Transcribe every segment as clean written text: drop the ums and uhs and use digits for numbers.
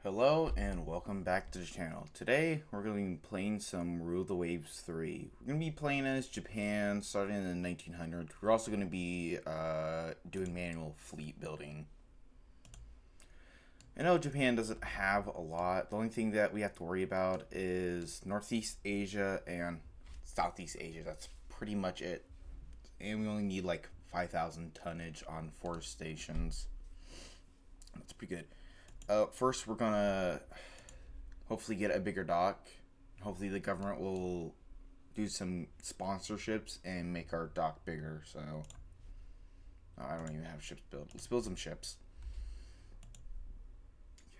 Hello and welcome back to the channel. Today we're going to be playing some Rule the Waves 3. We're going to be playing as Japan starting in the 1900s. We're also going to be doing manual fleet building. I know Japan doesn't have a lot. The only thing that we have to worry about is Northeast Asia and Southeast Asia. That's pretty much it. And we only need like 5,000 tonnage on 4 stations. That's pretty good. First, we're gonna hopefully get a bigger dock. Hopefully, the government will do some sponsorships and make our dock bigger. So, I don't even have ships built. Let's build some ships.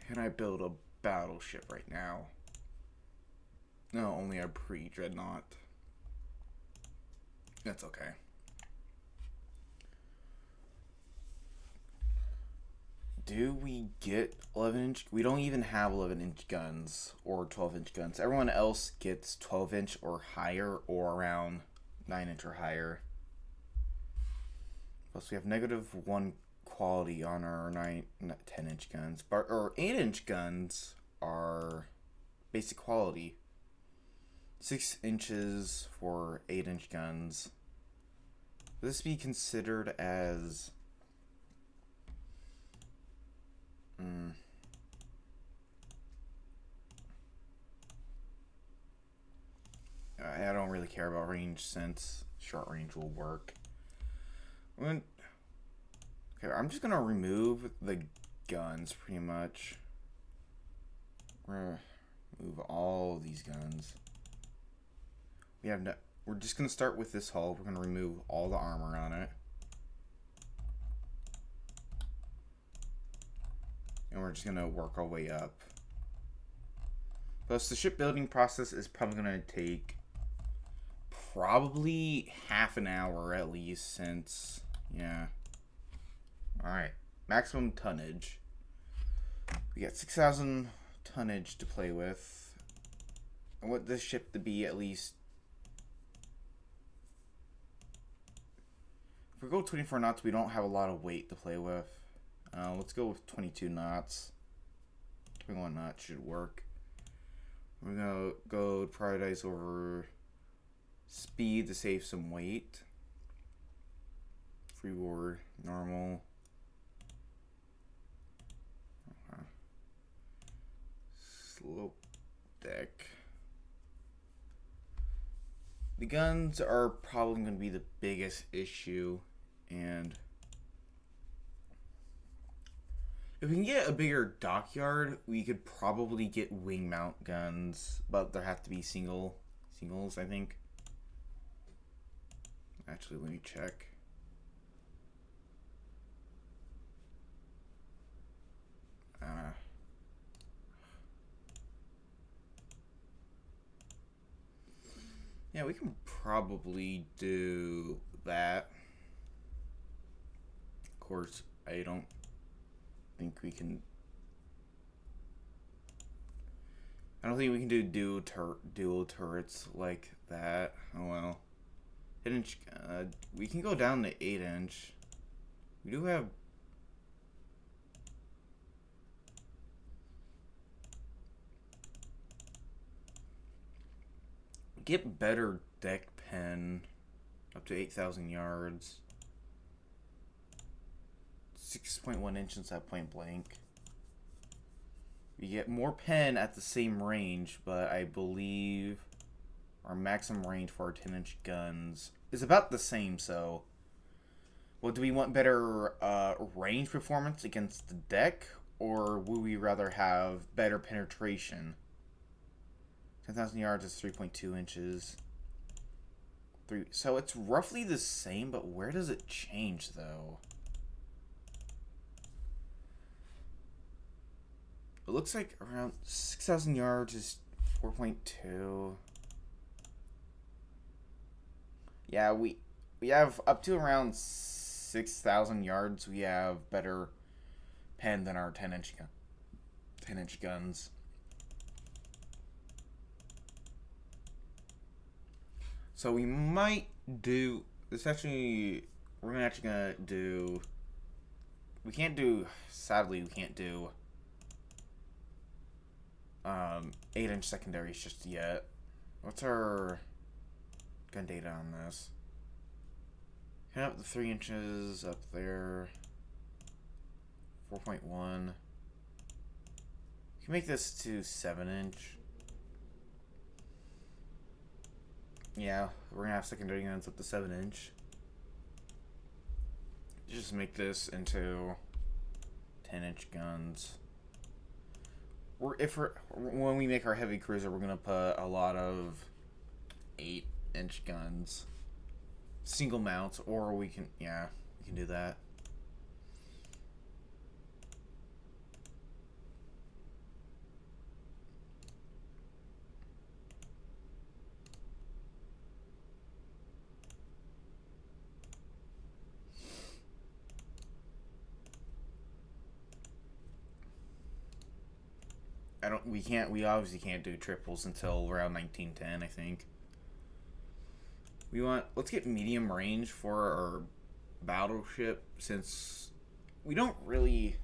Can I build a battleship right now? No, only a pre-dreadnought. That's okay. Do we get 11-inch? We don't even have 11-inch guns or 12-inch guns. Everyone else gets 12-inch or higher or around 9-inch or higher. Plus we have -1 quality on our 10-inch guns. But our 8-inch guns are basic quality. 6 inches for 8-inch guns. Would this be considered as... I don't really care about range since short range will work. Okay, I'm just gonna remove the guns pretty much. We're gonna remove all these guns. We're just gonna start with this hull. We're gonna remove all the armor on it. And we're just gonna work our way up. Plus, the shipbuilding process is probably gonna take probably half an hour at least, since Alright, maximum tonnage. We got 6,000 tonnage to play with. I want this ship to be at least... If we go 24 knots, we don't have a lot of weight to play with. Let's go with 22 knots. 21 knots should work. We're gonna go prioritize over speed to save some weight. Freeboard, normal. Slope deck. The guns are probably going to be the biggest issue, and if we can get a bigger dockyard, we could probably get wing mount guns, but there have to be singles, I think. Actually, let me check. Yeah, we can probably do that. Of course, I don't think we can. I don't think we can do dual turrets like that. Oh well. 8-inch. We can go down to 8-inch. We do have. Get better deck pen up to 8,000 yards. 6.1 inches at point blank. We get more pen at the same range, but I believe our maximum range for our 10-inch guns is about the same. So, well, do we want better range performance against the deck, or would we rather have better penetration? 10,000 yards is 3.2 inches. So it's roughly the same, but where does it change, though? It looks like around 6,000 yards is 4.2. Yeah, we have up to around 6,000 yards. We have better pen than our 10-inch guns. So we might do this. Actually, we're gonna do. We can't do. Sadly, we can't do 8-inch secondaries just yet. What's our gun data on this? Hit up the 3 inches up there. 4.1. Can make this to 7-inch. Yeah, we're gonna have secondary guns up to 7-inch. Just make this into 10-inch guns. When we make our heavy cruiser, we're gonna put a lot of 8-inch guns, single mounts, or we can do that. We obviously can't do triples until around 1910, I think. Let's get medium range for our battleship, since we don't really,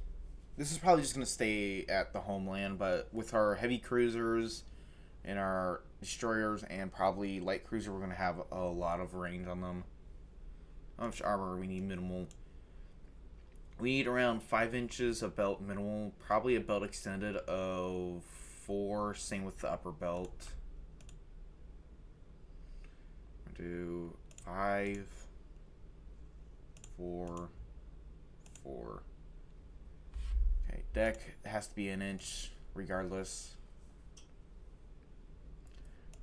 this is probably just going to stay at the homeland, but with our heavy cruisers and our destroyers and probably light cruiser, we're going to have a lot of range on them. How much armor we need minimal? We need around 5 inches of belt minimal, probably a belt extended of 4, same with the upper belt. We'll do 5, 4, 4. Okay, deck has to be an inch regardless.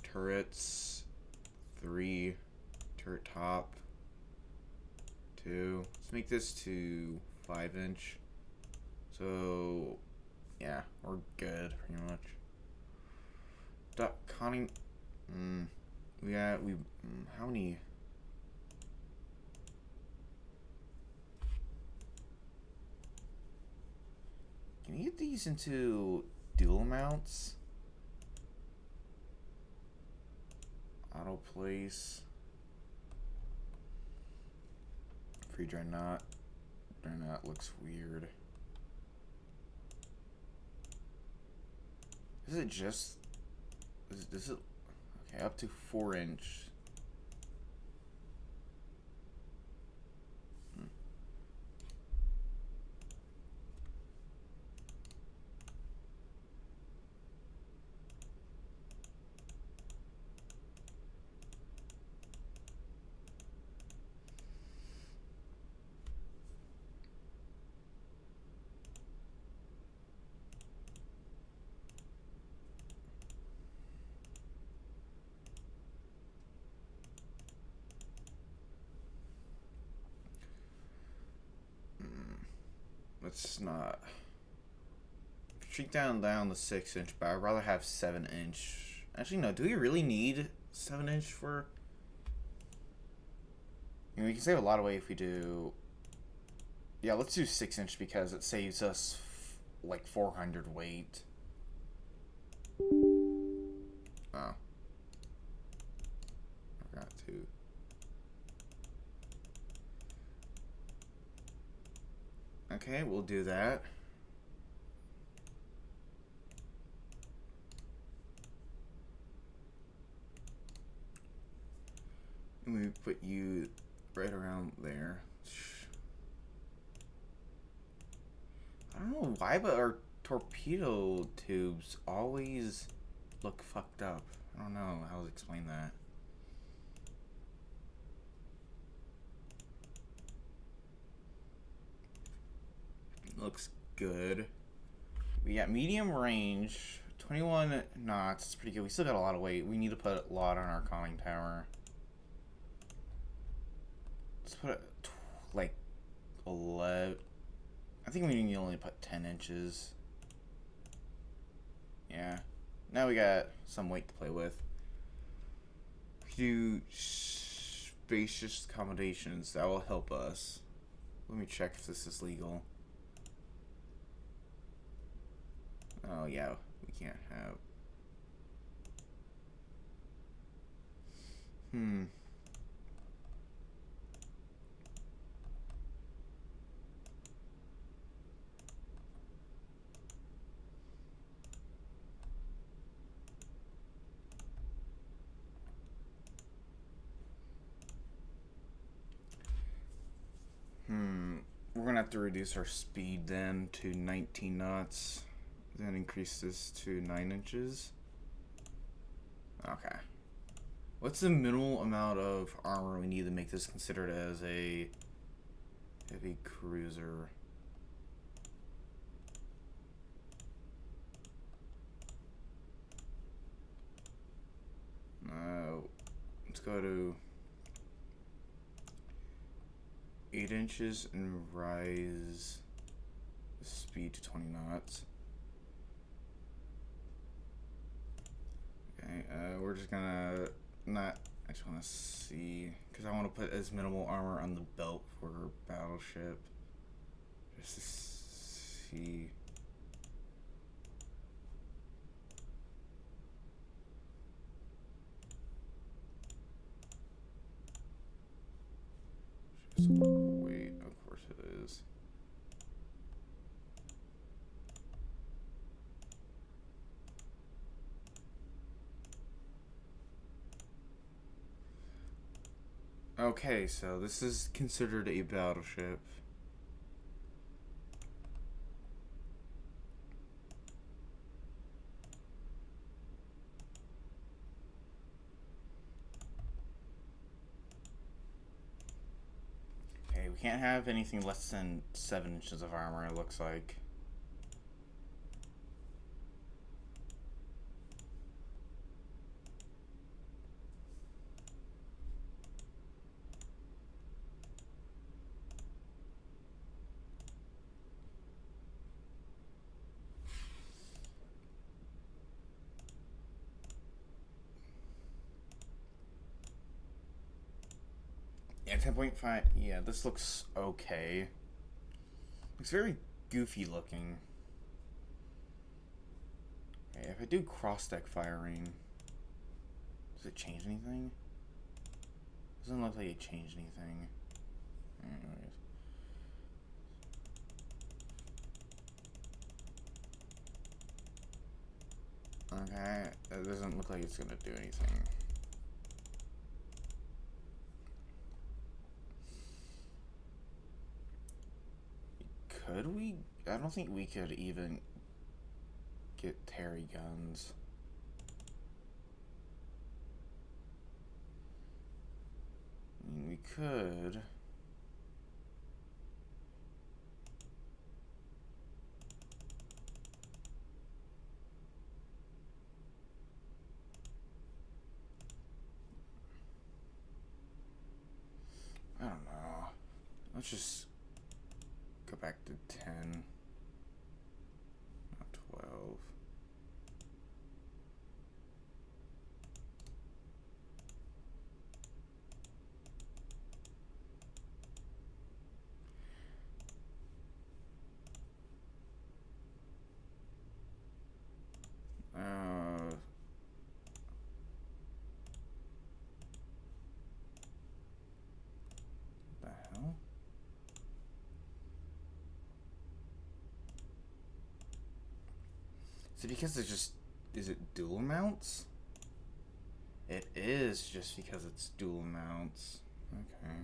Turrets, 3, turret top, 2. Let's make this to 5-inch. So yeah, we're good pretty much. Duck conning. How many? Can you get these into dual mounts? Auto place. Free dreadnought. Dreadnought looks weird. Is it just? Is it okay? Up to 4-inch. Let's not streak down the 6-inch, but I'd rather have 7-inch. Actually, no. Do we really need 7-inch for? We can save a lot of weight if we do. Yeah, let's do 6-inch because it saves us like 400 weight. Oh, forgot to. Okay, we'll do that. And we put you right around there. I don't know why, but our torpedo tubes always look fucked up. I don't know how to explain that. Looks good. We got medium range, 21 knots. It's pretty good. We still got a lot of weight. We need to put a lot on our conning tower. Let's put like 11. I think we need to only put 10 inches. Yeah. Now we got some weight to play with. Do spacious accommodations. That will help us. Let me check if this is legal. Oh yeah, we can't have. have to reduce our speed then to 19 knots. Then increase this to 9 inches. Okay. What's the minimal amount of armor we need to make this considered as a heavy cruiser? Let's go to 8 inches and rise the speed to 20 knots. Okay, we're just gonna I just want to see, because I want to put as minimal armor on the belt for battleship, just to see. Just wait, of course it is. Okay, so this is considered a battleship. Okay, we can't have anything less than 7 inches of armor, it looks like. Yeah, 10.5. Yeah, this looks okay. It's very goofy looking. Okay, if I do cross-deck firing, does it change anything? Doesn't look like it changed anything. Anyways. Okay, that doesn't look like it's gonna do anything. Could we? I don't think we could even get Terry guns. I mean, we could. I don't know. Let's just go back to 10, not 12. The hell? Is it because it's just, is it dual mounts? It is just because it's dual mounts. Okay.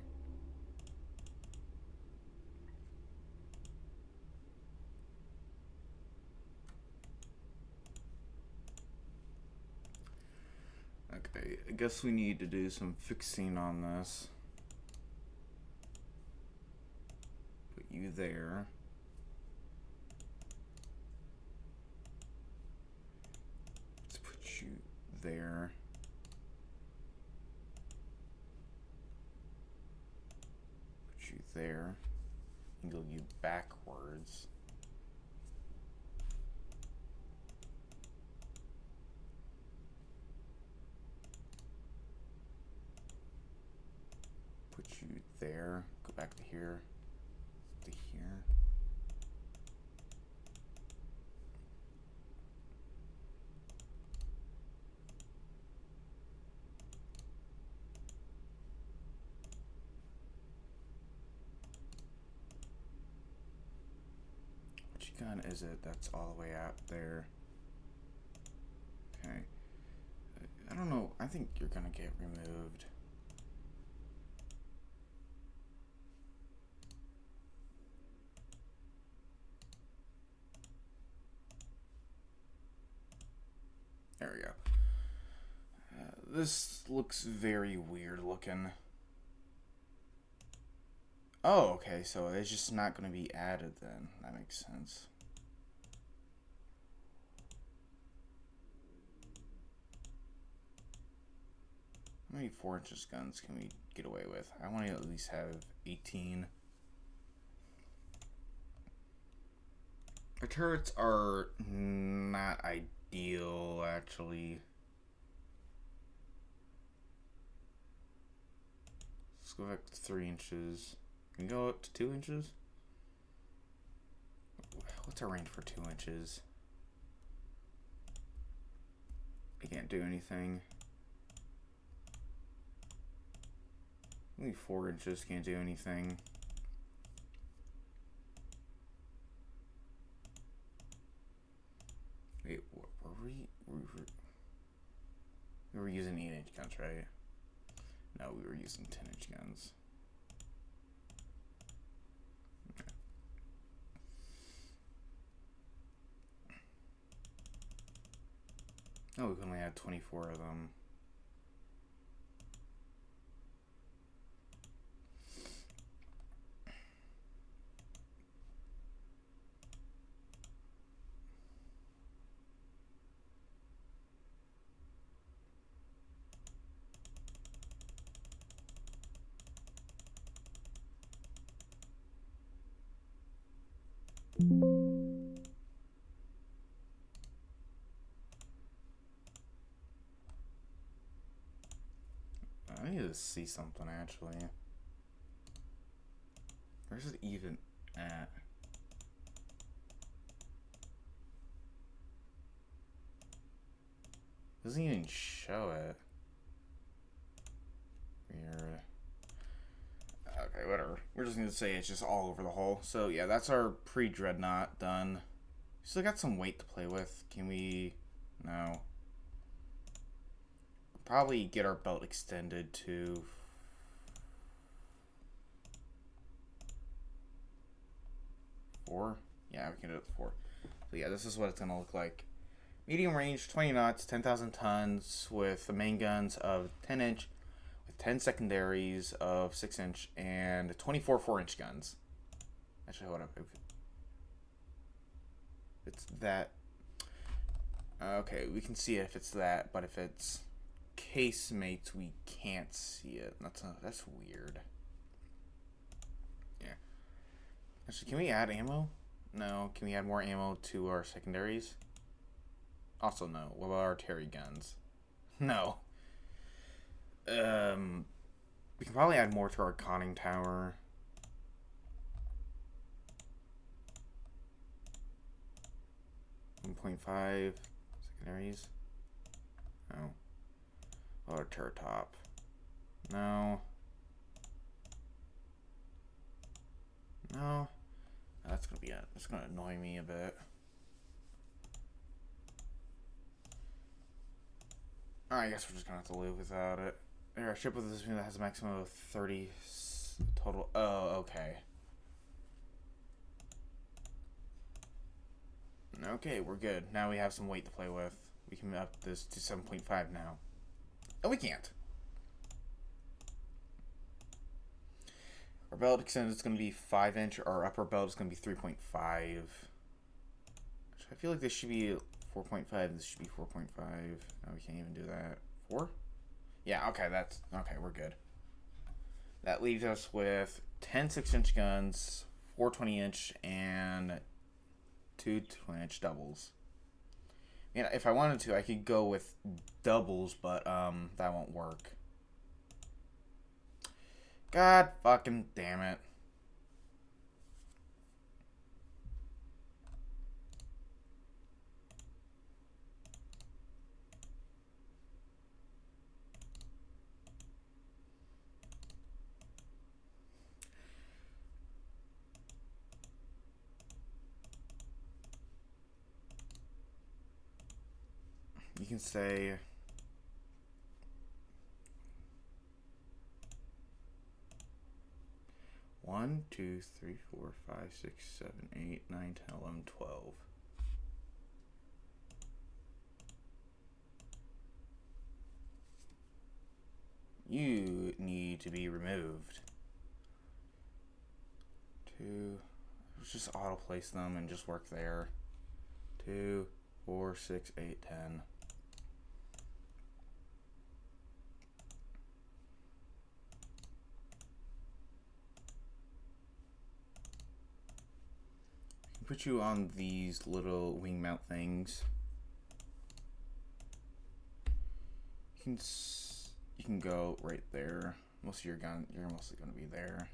Okay, I guess we need to do some fixing on this. Put you there. Let's put you there. Put you there. Angle you backwards. Put you there. Go back to here. To here. Which gun is it that's all the way out there? Okay. I don't know. I think you're gonna get removed. There we go. This looks very weird looking. Oh, okay, so it's just not going to be added then. That makes sense. How many 4-inch guns can we get away with? I want to at least have 18. The turrets are not ideal, actually. Let's go back to 3 inches. Can we go up to 2 inches? What's our range for 2 inches? I can't do anything. Maybe 4 inches can't do anything. Wait, we were using 8-inch guns, right? No, we were using 10-inch guns. Oh, we only had 24 of them. I need to see something actually. Where's it even at? Doesn't even show it. Weird. Okay, whatever. We're just gonna say it's just all over the hole. So yeah, that's our pre-dreadnought done. Still got some weight to play with. Can we? No. Probably get our belt extended to 4. Yeah, we can do it to 4. So yeah, this is what it's gonna look like. Medium range, 20 knots, 10,000 tons, with the main guns of 10-inch, with 10 secondaries of 6-inch, and 24 4-inch guns. Actually, hold up. It's that. Okay, we can see if it's that, but if it's casemates, we can't see it. That's weird. Yeah. Actually, can we add ammo? No. Can we add more ammo to our secondaries? Also, no. What about artillery guns? No. We can probably add more to our conning tower. .5 secondaries. No. Oh, turret top. No. No. That's gonna be it. That's gonna annoy me a bit. I guess we're just gonna have to live without it. There, a ship with this that has a maximum of 30 total. Oh, okay. Okay, we're good. Now we have some weight to play with. We can up this to 7.5 now. Oh, we can't. Our belt extended is going to be 5-inch. Our upper belt is going to be 3.5. I feel like this should be 4.5. This should be 4.5. No, we can't even do that. 4? Yeah, okay, that's... Okay, we're good. That leaves us with 10 6-inch guns, 4 20-inch, and 2 20-inch doubles. And if I wanted to, I could go with doubles, but that won't work. God fucking damn it. You can say 1, 2, 3, 4, 5, 6, 7, 8, 9, 10, 11, 12. You need to be removed. 2. Let's just auto place them and just work there. 2, 4, 6, 8, 10. Put you on these little wing mount things. You can go right there. Most of your gun, you're mostly going to be there.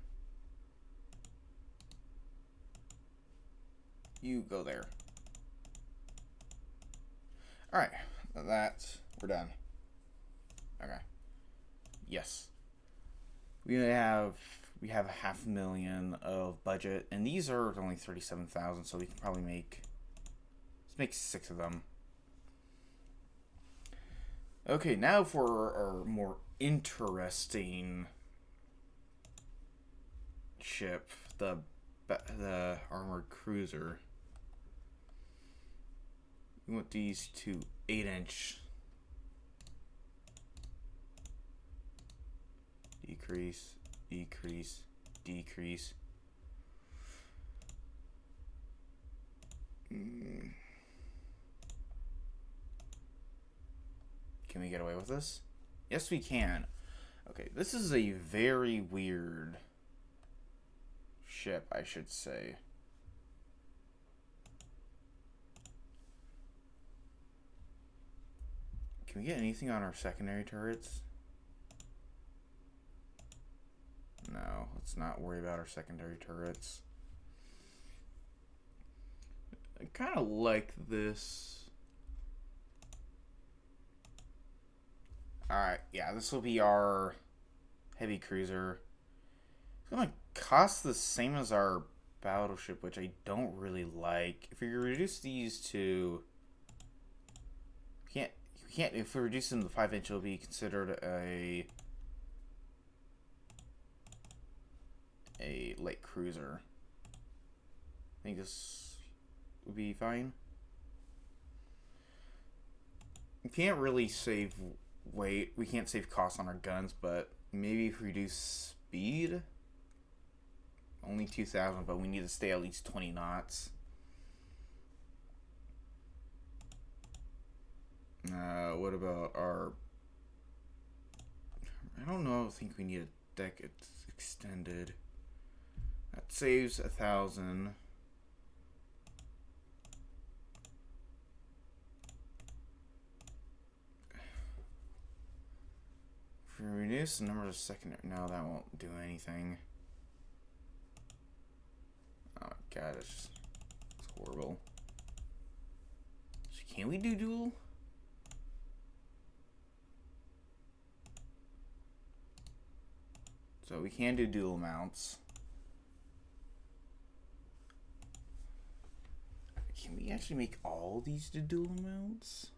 You go there. All right, we're done. Okay. Yes. We have $500,000 of budget, and these are only 37,000, so we can probably let's make 6 of them. Okay, now for our more interesting ship, the armored cruiser. We want these to 8-inch. Decrease, decrease, decrease. Can we get away with this? Yes, we can. Okay, this is a very weird ship, I should say. Can we get anything on our secondary turrets? No, let's not worry about our secondary turrets. I kind of like this. Alright, yeah, this will be our heavy cruiser. It's going to cost the same as our battleship, which I don't really like. If we reduce these to... If we reduce them to 5-inch, it'll be considered a light cruiser. I think this would be fine. We can't really save weight. We can't save costs on our guns, but maybe if we reduce speed, only 2,000, but we need to stay at least 20 knots. What about our... I don't know, I think we need a deck extended. That saves 1,000. If we reduce the number of secondary... No, that won't do anything. Oh god, it's horrible. So can we do dual? So we can do dual mounts. Can we actually make all these to dual mounts?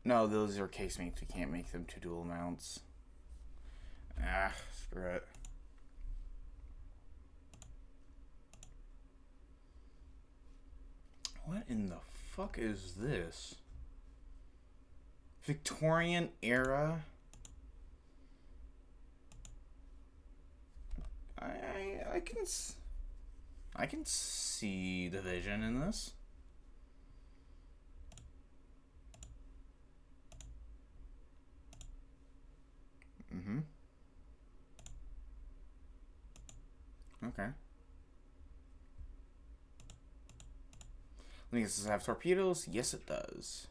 No, those are casemates. We can't make them to dual mounts. Ah, screw it. What in the fuck is this? Victorian era? I can see the vision in this. Okay. Does this have torpedoes? Yes, it does.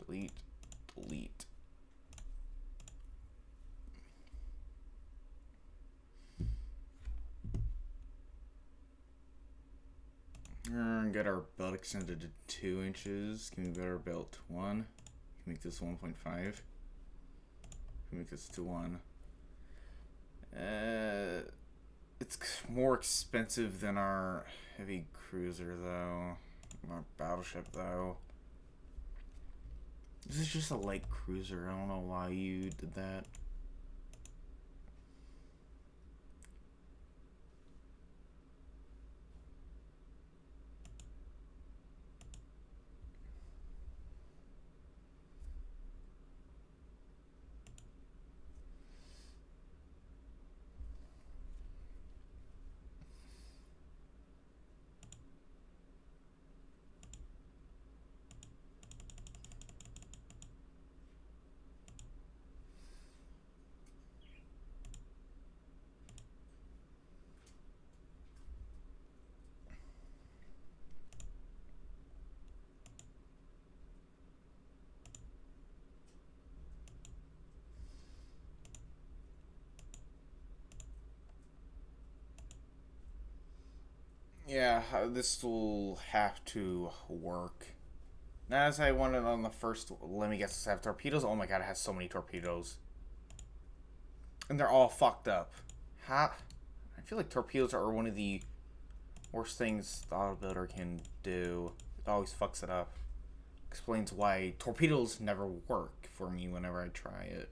Delete. Delete. Get our belt extended to 2 inches. Can we get our belt to 1? Can we make this 1.5? Can we make this to 1? It's more expensive than our heavy cruiser, though. Our battleship, though. This is just a light cruiser. I don't know why you did that. Yeah, this will have to work. As I wanted on the first, let me guess, does it have torpedoes? Oh my god, it has so many torpedoes. And they're all fucked up. How? I feel like torpedoes are one of the worst things the auto builder can do. It always fucks it up. Explains why torpedoes never work for me whenever I try it.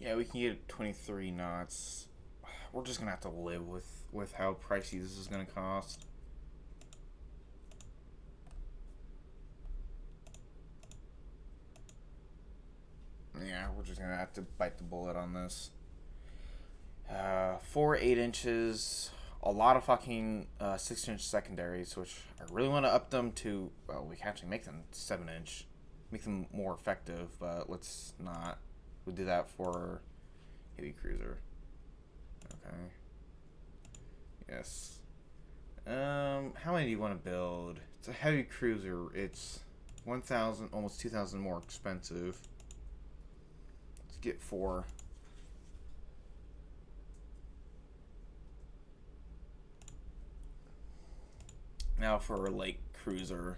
Yeah, we can get 23 knots. We're just gonna have to live with how pricey this is gonna cost. Yeah, we're just gonna have to bite the bullet on this. 4 8 inches, a lot of fucking 6-inch secondaries, which I really want to up them to. Well, we can actually make them 7-inch, make them more effective, but let's not. We'll do that for heavy cruiser. Okay. Yes. How many do you want to build? It's a heavy cruiser. It's 1,000, almost 2,000 more expensive. Let's get 4. Now for a light cruiser.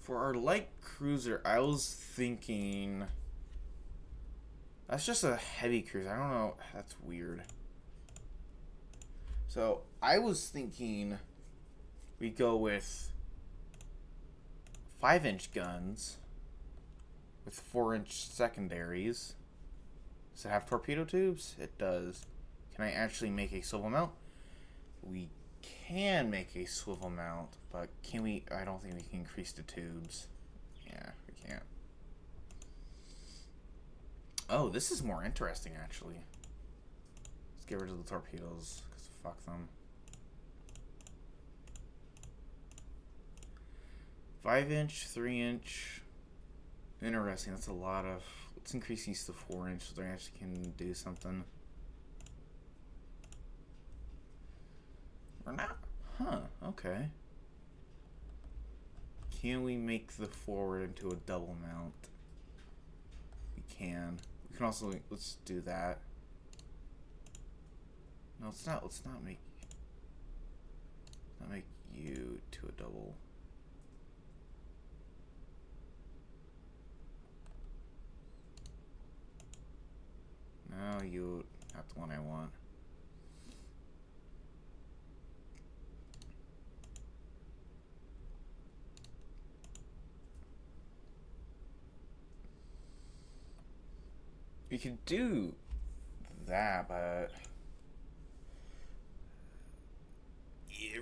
For our light cruiser, I was thinking... That's just a heavy cruiser. I don't know. That's weird. So, I was thinking we go with 5-inch guns with 4-inch secondaries. Does it have torpedo tubes? It does. Can I actually make a swivel mount? We can make a swivel mount, but can we? I don't think we can increase the tubes. Yeah, we can't. Oh, this is more interesting, actually. Let's get rid of the torpedoes, because fuck them. 5-inch, 3-inch. Interesting, that's a lot of... Let's increase these to 4-inch so they actually can do something. Or not? Huh, okay. Can we make the forward into a double mount? We can. We can also, let's do that. No, let's not make you to a double. No, you, not the one I want. We could do that, but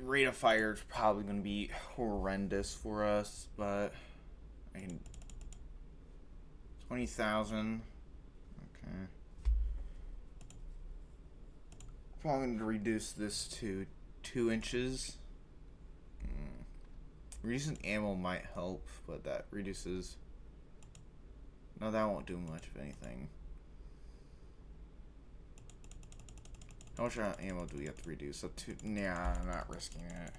rate of fire is probably going to be horrendous for us. But I can 20,000. Okay. Probably going to reduce this to 2 inches. Reducing ammo might help, but that reduces. No, that won't do much of anything. How much ammo do we have to reduce? So nah, I'm not risking it.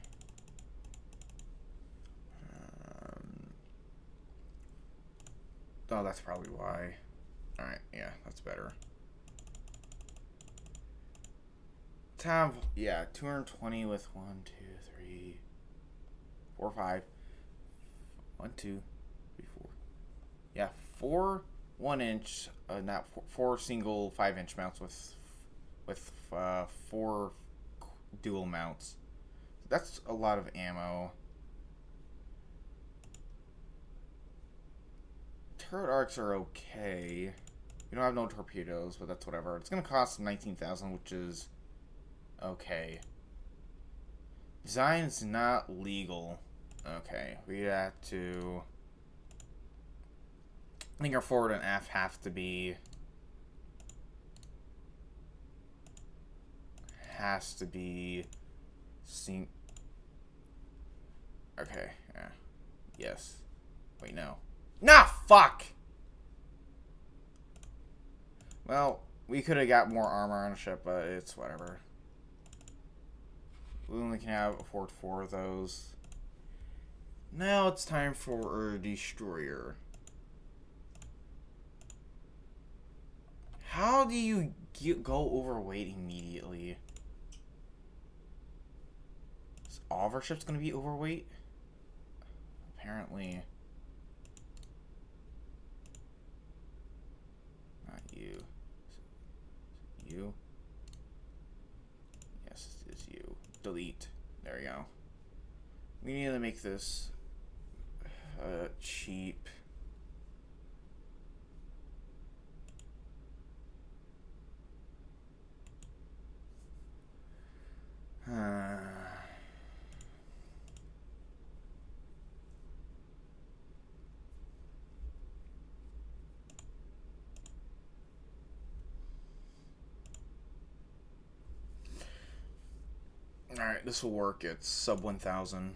Oh, that's probably why. Alright, yeah, that's better. Tab, yeah, 220 with 1, 2, 3, 4, 5. 1, 2, 3, Yeah, 4 1-inch, not four single 5-inch mounts with 4 dual mounts. That's a lot of ammo. Turret arcs are okay. We don't have no torpedoes, but that's whatever. It's gonna cost 19,000, which is okay. Design is not legal. Okay, we have to. I think our forward and aft have to be. Has to be. Sync. Okay, yeah. Yes. Wait, no. Nah, fuck! Well, we could have got more armor on a ship, but it's whatever. We only can afford 4 of those. Now it's time for a destroyer. How do you go overweight immediately? Is all of our ships going to be overweight? Apparently. Not you. You? Yes, it is you. Delete. There we go. We need to make this cheap. Alright, this will work. It's sub 1,000.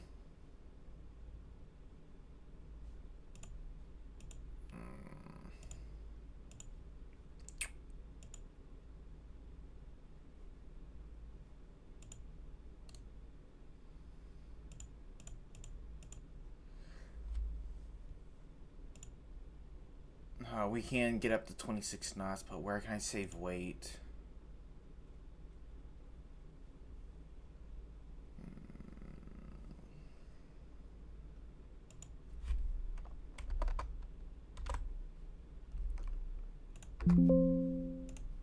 We can get up to 26 knots, but where can I save weight?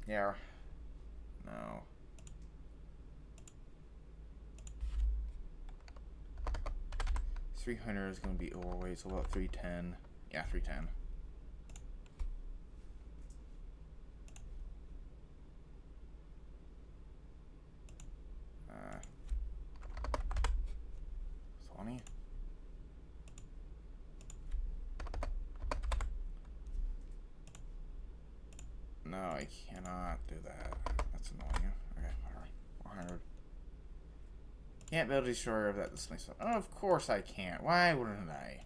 Yeah. No. $300 is going to be overweight, so about 310. Yeah, 310. Uh, 20. No, I cannot do that. That's annoying. Okay, alright. 400. Can't build a destroyer of that display stuff. Oh, of course I can't. Why wouldn't I?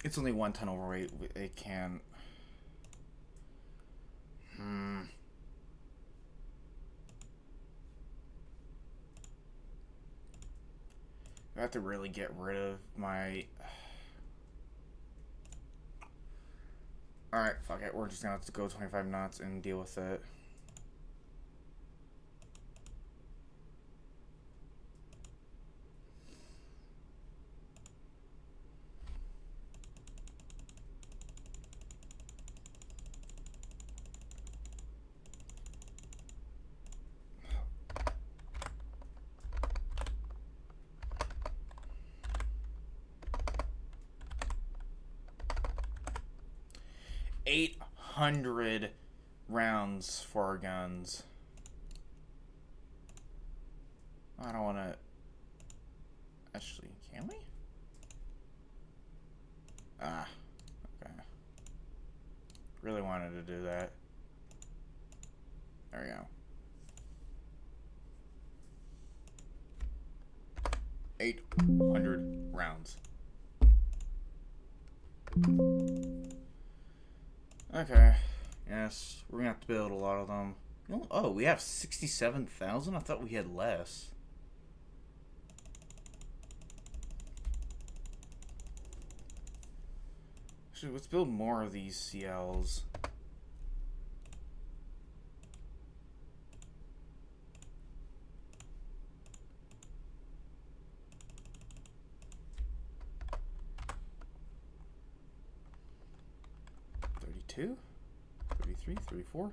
It's only 1 ton overweight. It can. I have to really get rid of my. Alright, fuck it. We're just gonna have to go 25 knots and deal with it. $800 rounds for our guns. I don't want to. Actually, can we? Ah, okay. Really wanted to do that. There we go. 800 rounds. Okay. Yes, we're gonna have to build a lot of them. Oh, we have 67,000? I thought we had less. Actually, let's build more of these CLs. 32, 33, 34,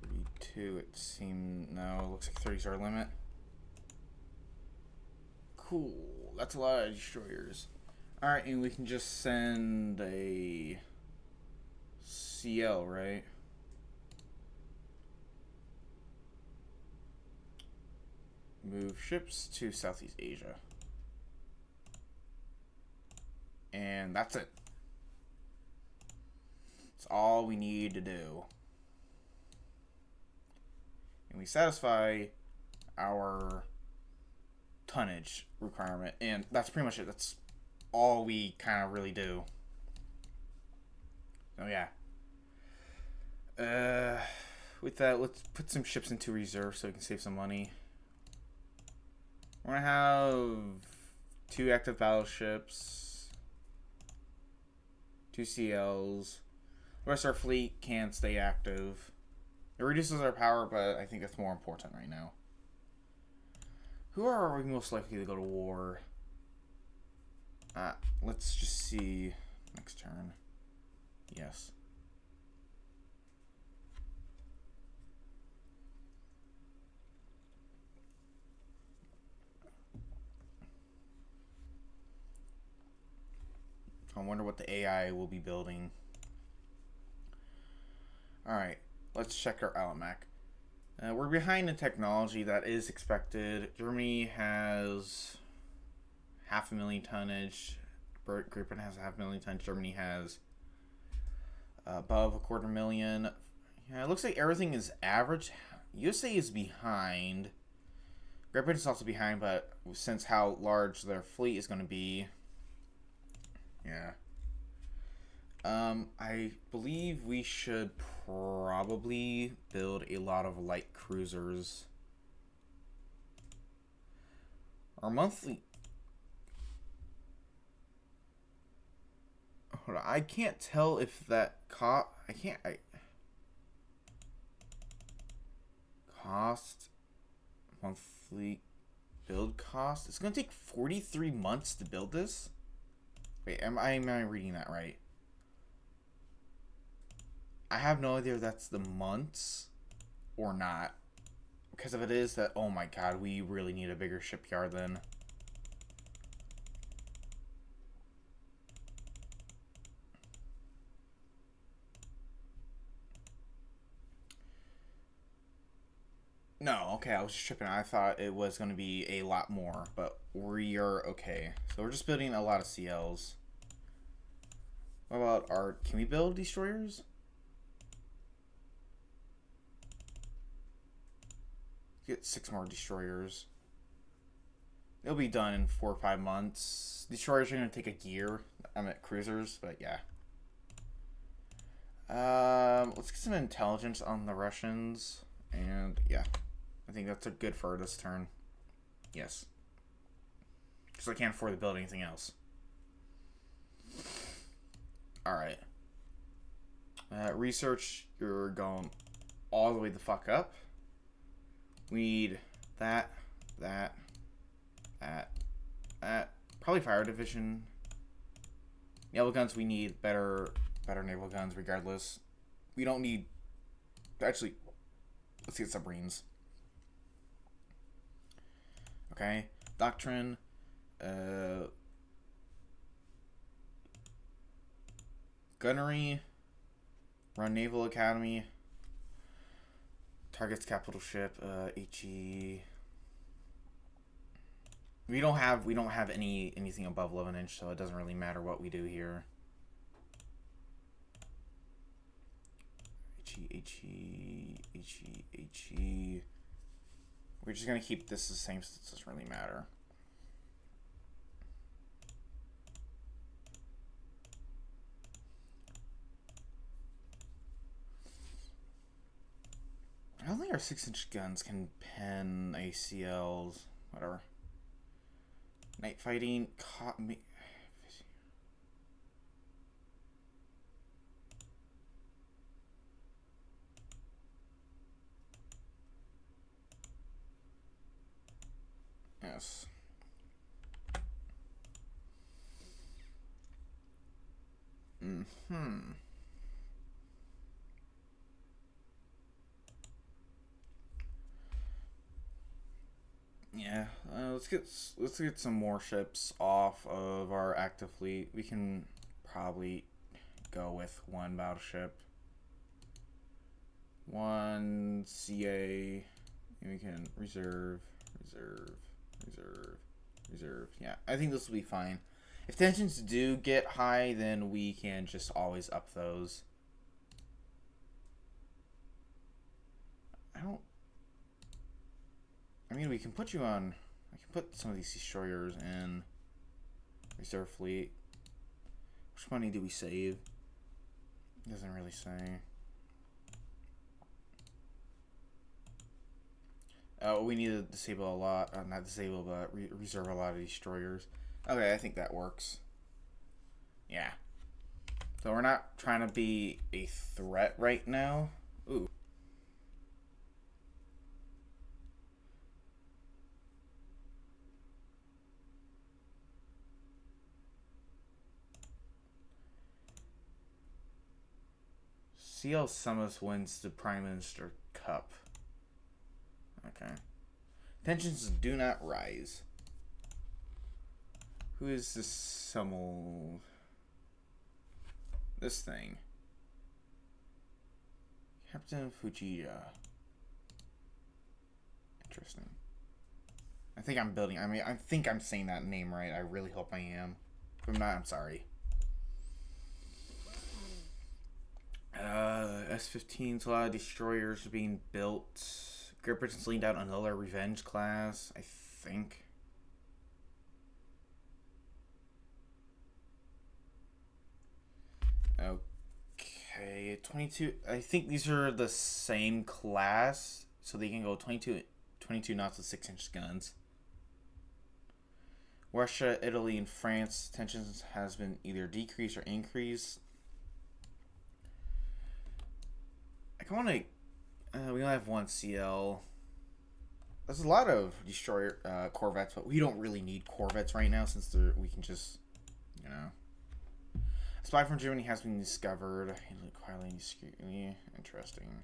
32. It seemed, no, it looks like 30 is our limit. Cool. That's a lot of destroyers. Alright, and we can just send a CL, right? Move ships to Southeast Asia. And that's it. That's all we need to do. And we satisfy our tonnage requirement. And that's pretty much it. That's all we kind of really do. So yeah. With that, let's put some ships into reserve so we can save some money. We're gonna have 2 active battleships, 2 CLs. The rest of our fleet can stay active. It reduces our power, but I think that's more important right now. Who are we most likely to go to war? Let's just see next turn. Yes. I wonder what the AI will be building. Alright, let's check our Alamac. We're behind in technology. That is expected. Germany has 500,000 tonnage. Great Britain has 500,000 tonnage. Germany has above 250,000. Yeah, it looks like everything is average. USA is behind. Great Britain is also behind, but since how large their fleet is going to be, yeah. I believe we should probably build a lot of light cruisers. Our monthly... Hold on, I can't tell if that cost monthly build cost. It's gonna take 43 months to build this. Wait, am I reading that right? I have no idea if that's the months or not. Because if it is, that, oh my god, we really need a bigger shipyard then. No, okay, I was just tripping. I thought it was going to be a lot more, but we are okay. So we're just building a lot of CLs. What about our... Can we build destroyers? Get 6 more destroyers. It'll be done in 4 or 5 months. Destroyers are going to take a year. I'm at cruisers, but yeah. Let's get some intelligence on the Russians. And yeah, I think that's a good for this turn. Yes. Because I can't afford to build anything else. Alright. Research, you're going all the way the fuck up. We need that. Probably fire division. Naval guns, we need better naval guns regardless. We don't need... Actually, let's get submarines. Okay. Doctrine. Gunnery. Run Naval Academy. Targets capital ship. HE. We don't have anything above 11 inch, so it doesn't really matter what we do here. HE. We're just gonna keep this the same, so it doesn't really matter. I don't think our 6-inch guns can pen ACLs. Whatever. Night fighting caught me. Yes. let's get some more ships off of our active fleet. We can probably go with one battleship, one CA, and we can reserve. Yeah, I think this will be fine. If tensions do get high, then we can just always up those. I mean, we can put you on. I can put some of these destroyers in reserve fleet. Which money do we save? It doesn't really say. We need to disable a lot. Not disable, but reserve a lot of destroyers. Okay, I think that works. Yeah. So we're not trying to be a threat right now. Ooh. CL Summers wins the Prime Minister Cup. Okay. Tensions do not rise. Who is this Summel? This thing. Captain Fujita. Interesting. I think I'm building. I think I'm saying that name right. I really hope I am. If I'm not, I'm sorry. S-15s, a lot of destroyers are being built. Great Britain's leaned out another revenge class, I think. Okay, 22. I think these are the same class, so they can go 22 knots with 6-inch guns. Russia, Italy, and France tensions has been either decreased or increased. I want to. We only have one CL. There's a lot of destroyer corvettes, but we don't really need corvettes right now since we can just, you know. A spy from Germany has been discovered. Quietly and discreetly. Interesting.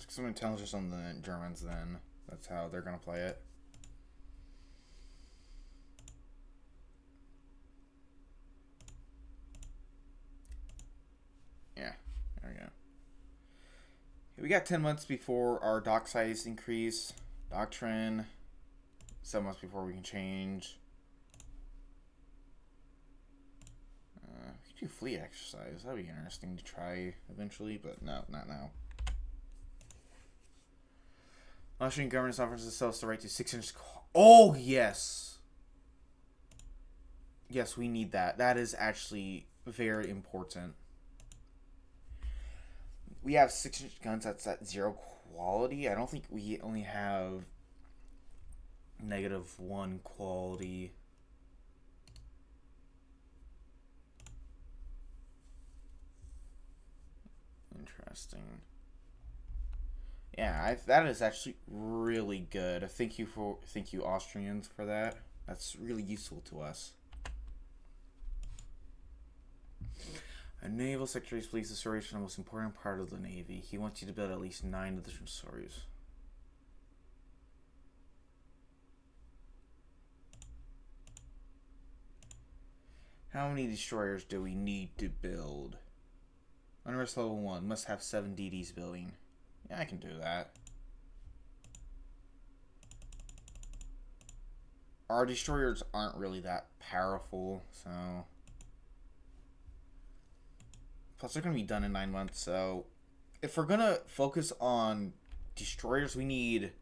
Some intelligence on the Germans then. That's how they're going to play it. Yeah, there we go. We got 10 months before our dock size increase. Doctrine. 7 months before we can change. We could do fleet exercise. That would be interesting to try eventually, but no, not now. Austrian government offers itself the right to 6-inch. Oh, yes. Yes, we need that. That is actually very important. We have 6-inch guns that's at 0 quality. I don't think we only have -1 quality. Interesting. Yeah, that is actually really good. Thank you Austrians for that. That's really useful to us. A naval secretary believes the stories are the most important part of the Navy. He wants you to build at least 9 of the different stories. How many destroyers do we need to build? Unrest level 1 must have 7 DDs building. Yeah, I can do that. Our destroyers aren't really that powerful, so... Plus, they're going to be done in 9 months, so... If we're going to focus on destroyers, we need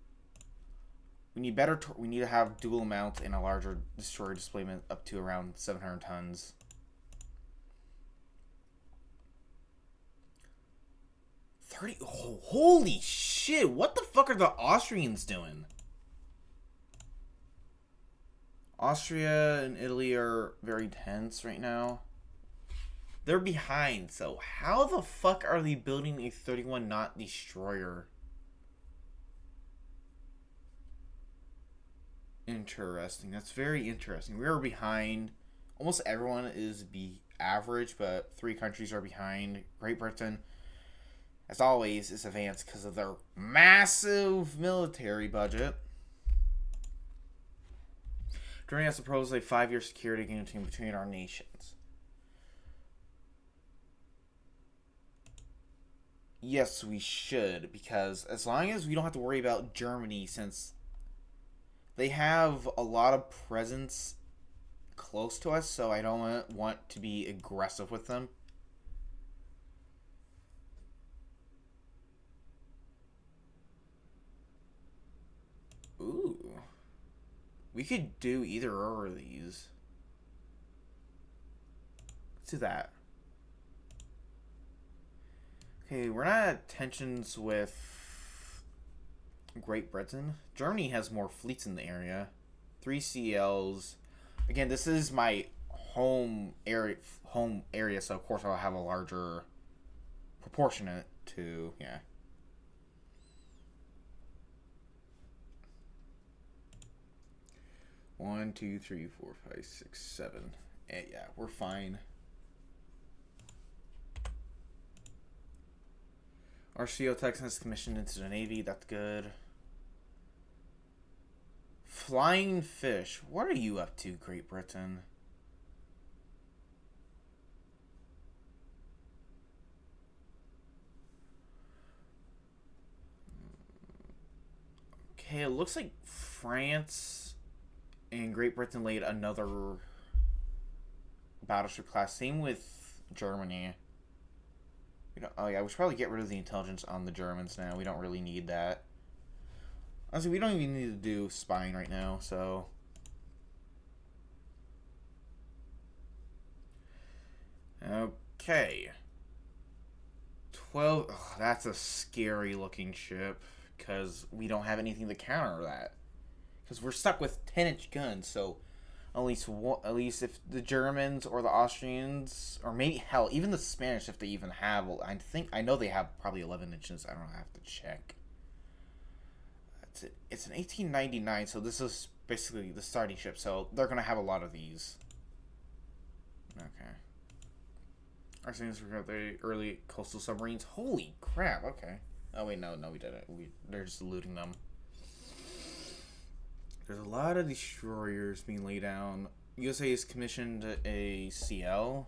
to have dual mounts and a larger destroyer displacement up to around 700 tons. 30. Oh, holy shit! What the fuck are the Austrians doing? Austria and Italy are very tense right now. They're behind, so how the fuck are they building a 31 knot destroyer? Interesting. That's very interesting. We are behind. Almost everyone is average, but 3 countries are behind. Great Britain as always, is advanced because of their massive military budget. Germany has proposed a 5-year security agreement between our nations. Yes, we should, because as long as we don't have to worry about Germany, since they have a lot of presence close to us, so I don't want to be aggressive with them. Ooh. We could do either or of these. Let's do that. Okay, we're not at tensions with Great Britain. Germany has more fleets in the area. 3 CLs. Again, this is my home area, so of course I'll have a larger proportionate to, yeah. One, two, three, four, five, six, 7. Yeah, we're fine. Our CO Texan is commissioned into the Navy. That's good. Flying Fish. What are you up to, Great Britain? Okay, it looks like France and Great Britain laid another battleship class. Same with Germany. Oh yeah, we should probably get rid of the intelligence on the Germans now. We don't really need that. Honestly, we don't even need to do spying right now, so... Okay. 12... Oh, that's a scary looking ship, because we don't have anything to counter that. Because we're stuck with 10-inch guns, so... At least if the Germans or the Austrians, or maybe, hell, even the Spanish, if they even have... I know they have probably 11 inches. I don't know, I have to check. It's an 1899, so this is basically the starting ship, so they're going to have a lot of these. Okay. Our students forgot the early coastal submarines. Holy crap, okay. Oh wait, no, we didn't. They're just looting them. There's a lot of destroyers being laid down. USA has commissioned a CL.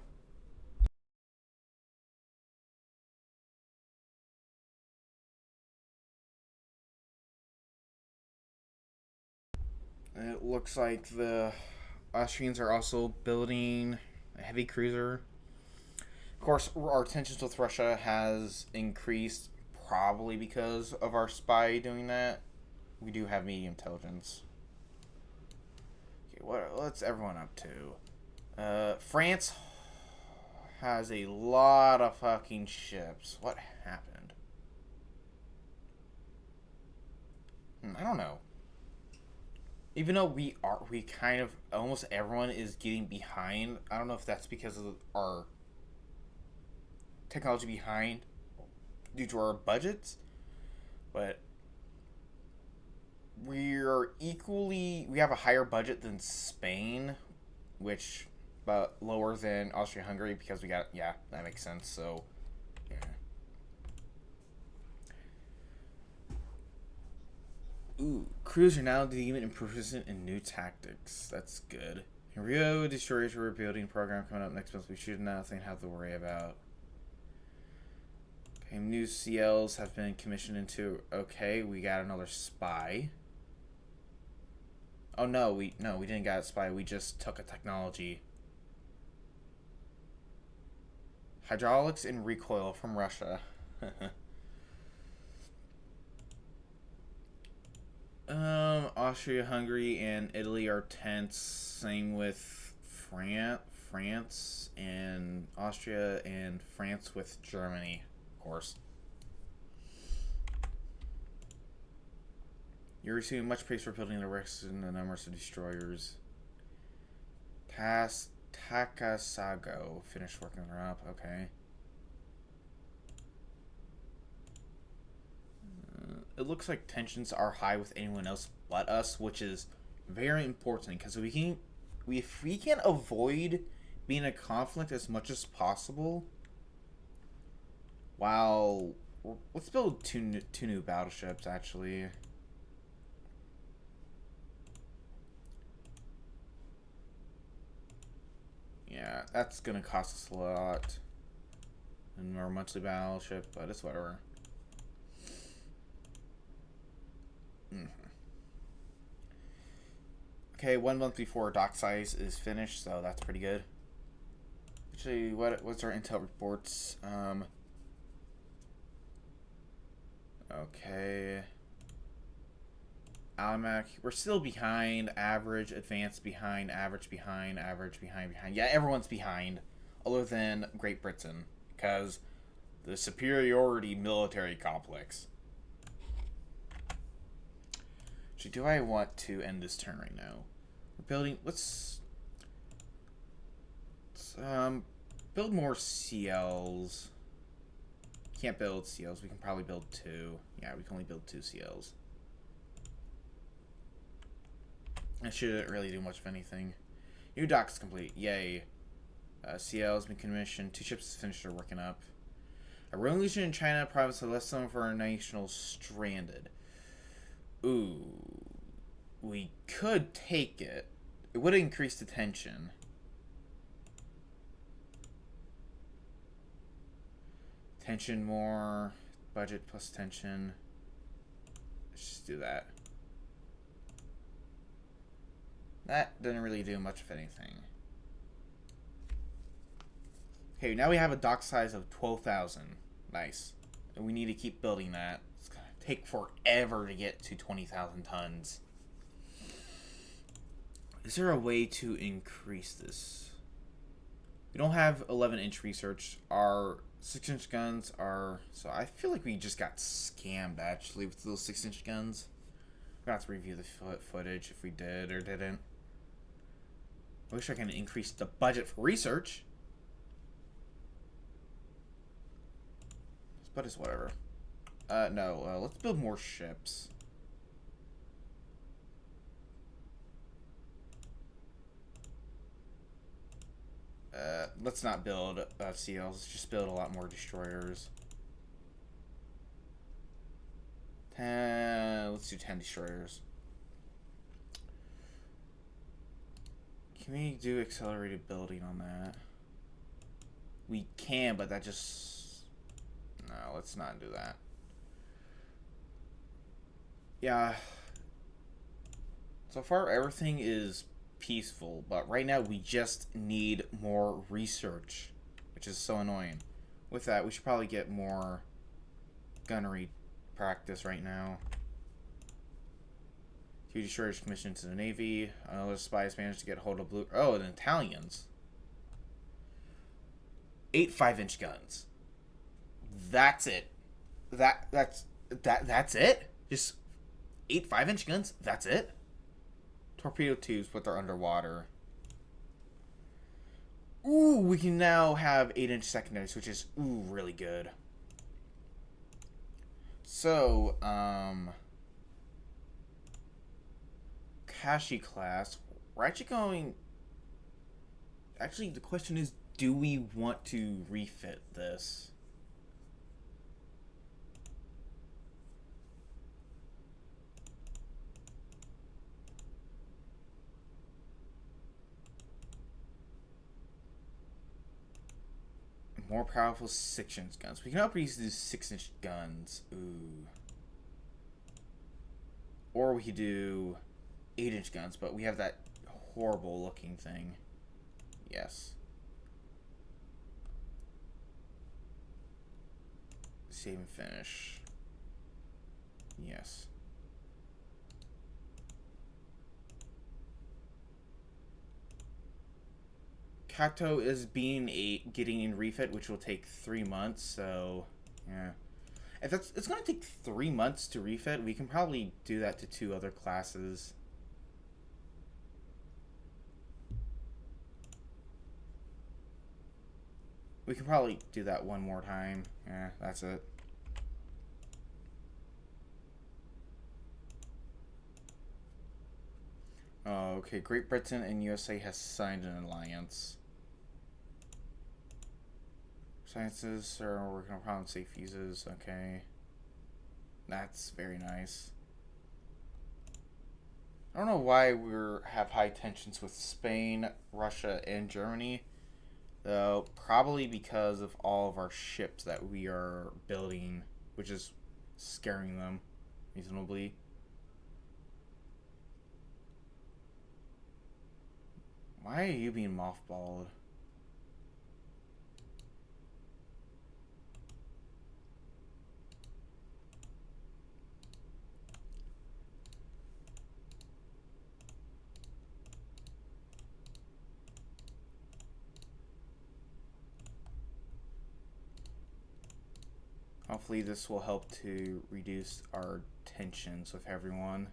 It looks like the Austrians are also building a heavy cruiser. Of course, our tensions with Russia has increased, probably because of our spy doing that. We do have medium intelligence. Okay, what's everyone up to? France has a lot of fucking ships. What happened? I don't know. Even though we kind of, almost everyone is getting behind. I don't know if that's because of our technology behind due to our budgets, but we have a higher budget than Spain, which, but lower than Austria-Hungary because we got, yeah, that makes sense, so, yeah. Ooh, crews are now deemed and proficient in new tactics. That's good. In Rio, destroyers are rebuilding program coming up next month. We should nothing have to worry about. Okay, new CLs have been commissioned into. Okay, we got another spy. Oh no, we didn't get a spy. We just took a technology. Hydraulics and recoil from Russia. Austria, Hungary, and Italy are tense. Same with France, and Austria, and France with Germany, of course. You're receiving much praise for building the wrecks and the numbers of destroyers. Takasago finished working her up. Okay. It looks like tensions are high with anyone else but us, which is very important because if we can avoid being a conflict as much as possible, while let's build two new battleships, actually. Yeah, that's gonna cost us a lot. And our monthly battleship, but it's whatever. Okay, 1 month before dock size is finished, so that's pretty good. Actually, what's our intel reports? Okay. Almac, we're still behind. Average, advanced behind, average behind, average behind. Yeah, everyone's behind, other than Great Britain, because the superiority military complex. Actually, do I want to end this turn right now? We're building. Let's build more CLs. Can't build CLs. We can probably build 2. Yeah, we can only build 2 CLs. That shouldn't really do much of anything. New docks complete. Yay. CL's been commissioned. 2 ships finished their working up. A revolution in China province left some of our nationals stranded. Ooh. We could take it. It would increase the tension. Tension more. Budget plus tension. Let's just do that. That doesn't really do much of anything. Okay, now we have a dock size of 12,000. Nice. And we need to keep building that. It's going to take forever to get to 20,000 tons. Is there a way to increase this? We don't have 11-inch research. Our 6-inch guns are... So I feel like we just got scammed, actually, with those 6-inch guns. We're going to have to review the footage if we did or didn't. I wish I can increase the budget for research. But it's whatever. No, let's build more ships. Let's not build CLs. Let's just build a lot more destroyers. 10. Let's do 10 destroyers. Can we do accelerated building on that? We can, but that just... No, let's not do that. Yeah. So far, everything is peaceful, but right now we just need more research, which is so annoying. With that, we should probably get more gunnery practice right now. 2 destroyers commissioned to the Navy. Another spies managed to get hold of blue... Oh, the Italians. 8 5-inch guns. That's it. That's it? Just 8 5-inch guns? That's it? Torpedo tubes, but they're underwater. Ooh, we can now have 8-inch secondaries, which is, ooh, really good. So, Kashi class, we're actually going... Actually, the question is, do we want to refit this? More powerful 6-inch guns. We can upgrade these 6-inch guns. Ooh. Or we could do 8-inch guns, but we have that horrible looking thing. Yes. Save and finish. Yes. Kato is getting in refit, which will take 3 months. So, yeah, if it's going to take 3 months to refit, we can probably do that to 2 other classes. We can probably do that one more time. Yeah, that's it. Oh, okay, Great Britain and USA has signed an alliance. Sciences are working on problem safe fuses. Okay. That's very nice. I don't know why we have high tensions with Spain, Russia, and Germany. Though, probably because of all of our ships that we are building, which is scaring them reasonably. Why are you being mothballed? Hopefully this will help to reduce our tensions with everyone.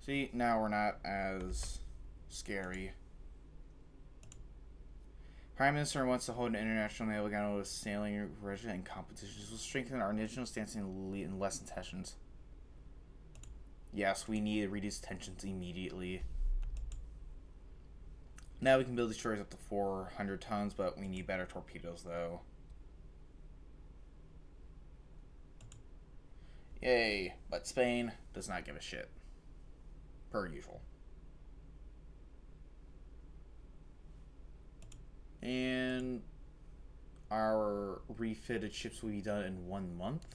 See, now we're not as scary. Prime Minister wants to hold an international naval battle with sailing regiment and competitions. Will strengthen our national stance and lessen tensions. Yes, we need to reduce tensions immediately. Now we can build destroyers up to 400 tons, but we need better torpedoes though. Yay, but Spain does not give a shit. Per usual. And our refitted ships will be done in 1 month.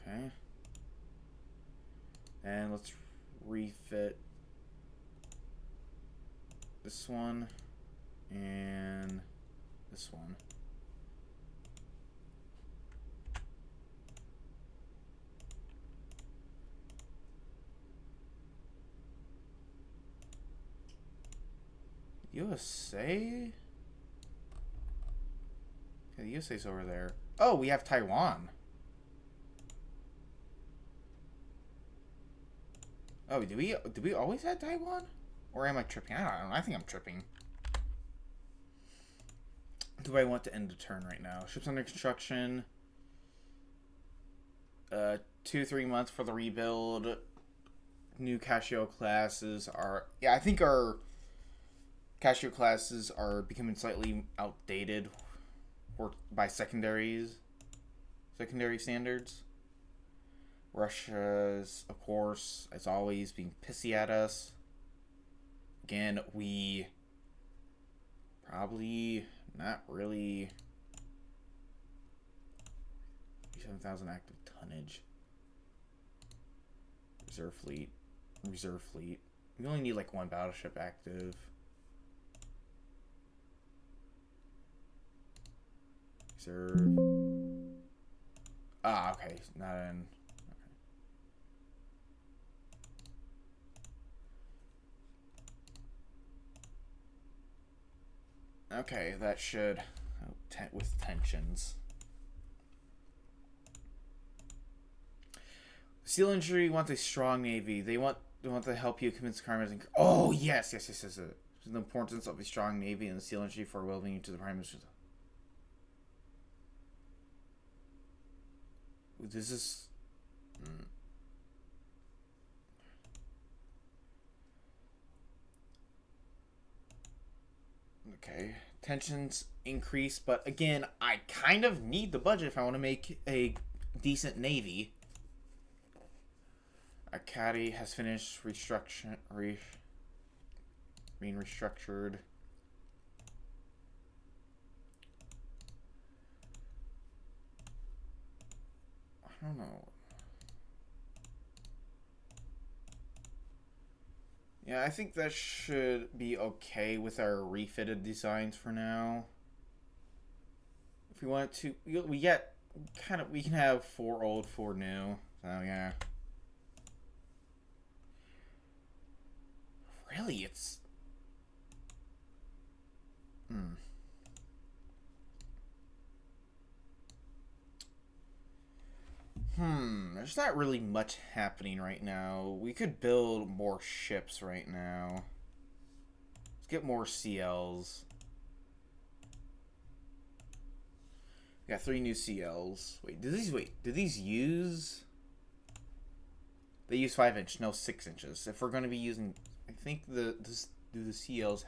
Okay. And let's refit this one and this one. USA? Yeah, the USA's over there. Oh, we have Taiwan. Oh, do we always have Taiwan? Or am I tripping? I don't know. I think I'm tripping. Do I want to end the turn right now? Ships under construction. 2-3 months for the rebuild. New Casio classes are... Yeah, I think our Casio classes are becoming slightly outdated by secondary standards. Russia's, of course, as always, being pissy at us. Again, we probably not really... 7,000 active tonnage. Reserve fleet. We only need like 1 battleship active. Reserve. Ah, okay. Not in. Okay, that should with tensions. Seal Injury wants a strong navy. They want to help you convince Carmen. Oh yes. The importance of a strong navy and the Seal Injury for well-being to the Prime Minister. This is. Okay, tensions increase, but again, I kind of need the budget if I want to make a decent navy. Acadie has finished being restructured. I don't know. Yeah, I think that should be okay with our refitted designs for now. If we want to, we can have 4 old, 4 new. So yeah. Really, it's... There's not really much happening right now. We could build more ships right now. Let's get more CLs. We got 3 new CLs. Do these use... They use 5 inch, no 6 inches. If we're going to be using... I think do the CLs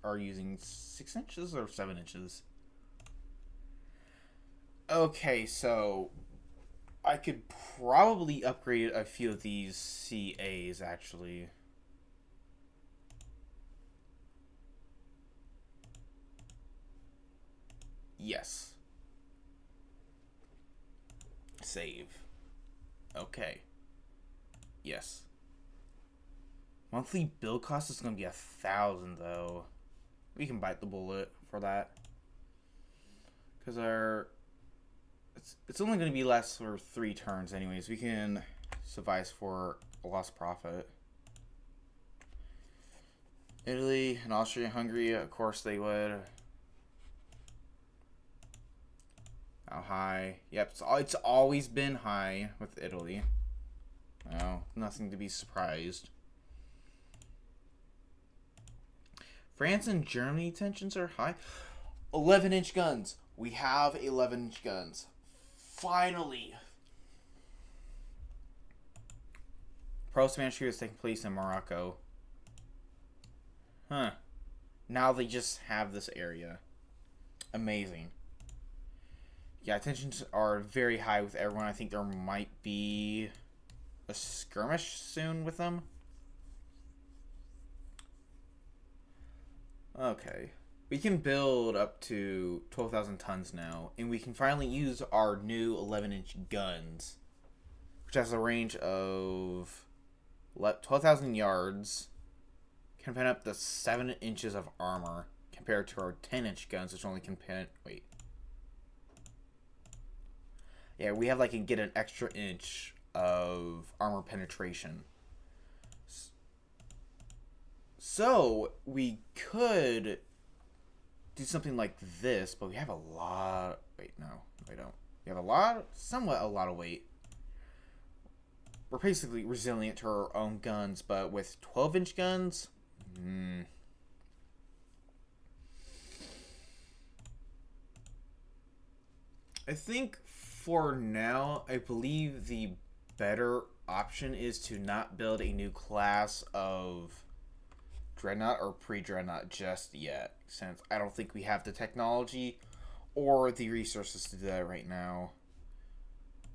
are using 6 inches or 7 inches? Okay, so I could probably upgrade a few of these CAs actually. Yes. Save. Okay. Yes. Monthly bill cost is going to be 1,000 though. We can bite the bullet for that. Because it's only going to be less for 3 turns anyways. We can suffice for a lost profit. Italy and Austria, Hungary, of course they would. How high? Yep, it's always been high with Italy. No, nothing to be surprised. France and Germany tensions are high. 11-inch guns. We have 11-inch guns. Finally. Pro-Spanish War is taking place in Morocco. Huh. Now they just have this area. Amazing. Yeah, tensions are very high with everyone. I think there might be a skirmish soon with them. Okay. We can build up to 12,000 tons now, and we can finally use our new 11-inch guns, which has a range of 12,000 yards, can pen up to 7 inches of armor, compared to our 10-inch guns, which only can pen... Wait. Yeah, we have can get an extra inch of armor penetration. So, we could do something like this, but we have a lot... Wait, no, we don't. We have somewhat a lot of weight. We're basically resilient to our own guns, but with 12-inch guns... I think for now, I believe the better option is to not build a new class of Dreadnought or pre-Dreadnought just yet, since I don't think we have the technology or the resources to do that right now.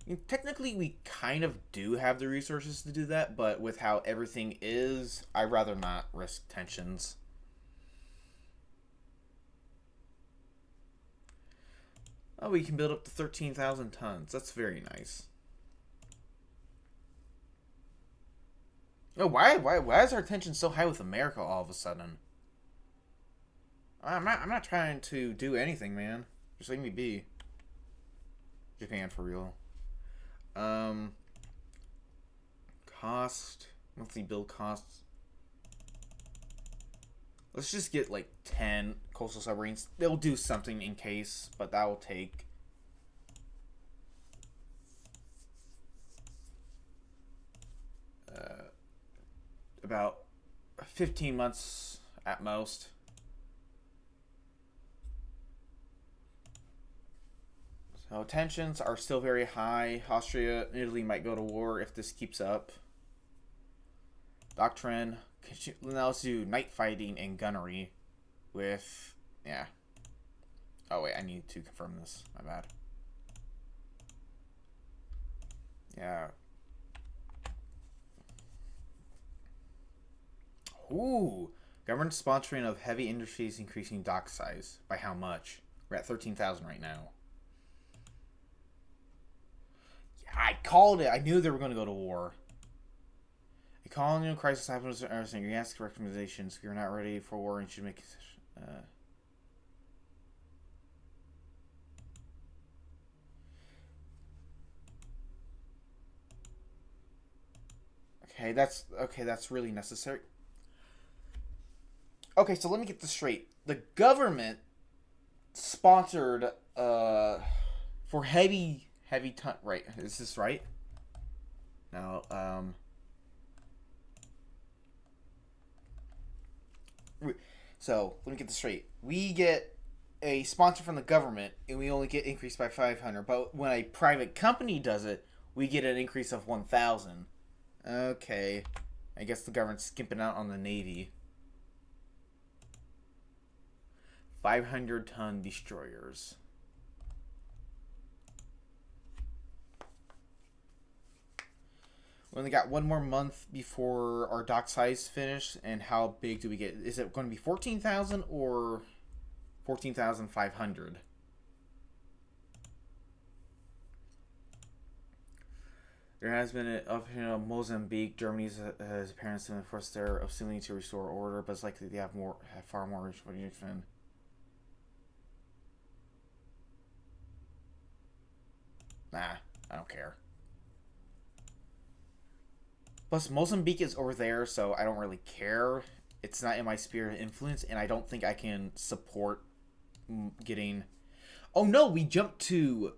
I mean, technically, we kind of do have the resources to do that, but with how everything is, I'd rather not risk tensions. Oh, we can build up to 13,000 tons. That's very nice. Oh, why is our tension so high with America all of a sudden? I'm not trying to do anything, man. Just let me be. Japan for real. Cost, monthly build costs. Let's just get 10 coastal submarines. They'll do something in case, but that will take about 15 months at most. So tensions are still very high. Austria and Italy might go to war if this keeps up. Doctrine. Now let's do night fighting and gunnery with... Yeah. Oh, wait. I need to confirm this. My bad. Yeah. Ooh. Government sponsoring of heavy industries increasing dock size. By how much? We're at 13,000 right now. Yeah, I called it. I knew they were going to go to war. A colonial crisis happens to understand. You ask recommendations. You're not ready for war and should make... Okay, that's really necessary. Okay, so let me get this straight. The government sponsored for heavy ton. Right? Is this right? No. So let me get this straight. We get a sponsor from the government, and we only get increased by 500. But when a private company does it, we get an increase of 1,000. Okay, I guess the government's skimping out on the Navy. 500-ton destroyers. We only got one more month before our dock size finish, and how big do we get? Is it going to be 14,000 or 14,500? There has been an upheaval of Mozambique. Germany's apparently been forced there of seeming to restore order, but it's likely they have far more information. Nah, I don't care. Plus, Mozambique is over there, so I don't really care. It's not in my sphere of influence, and I don't think I can support getting... Oh, no, we jumped to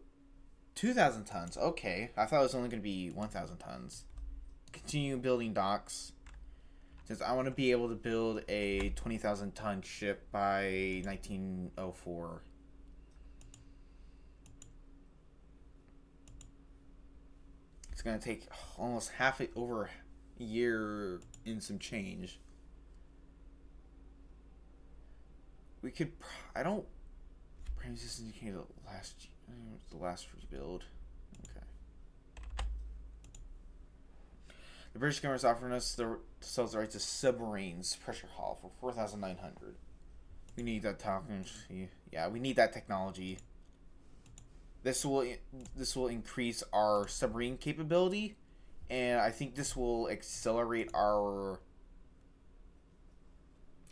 2,000 tons. Okay, I thought it was only going to be 1,000 tons. Continue building docks. Since I want to be able to build a 20,000 ton ship by 1904. It's going to take almost over a year and some change. We could... I don't... Prime system indicated the last rebuild. Okay. The British government is offering us themselves the right to submarines pressure hull for 4,900. We need that technology. Yeah, we need that technology. This will increase our submarine capability, and I think this will accelerate our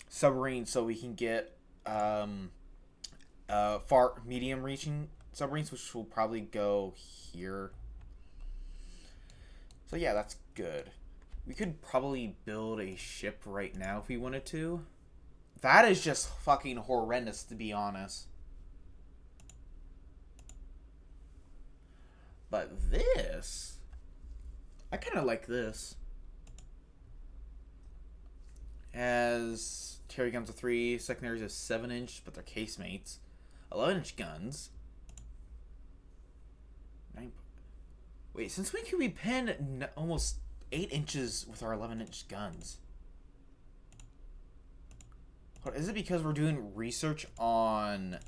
submarine so we can get far medium reaching submarines, which will probably go here. So yeah, that's good. We could probably build a ship right now if we wanted to. That is just fucking horrendous, to be honest. But this, I kind of like this. Has Terry guns of 3, secondaries of 7-inch, but they're casemates. 11-inch guns. Wait, since when can we pen almost 8 inches with our 11-inch guns? Is it because we're doing research on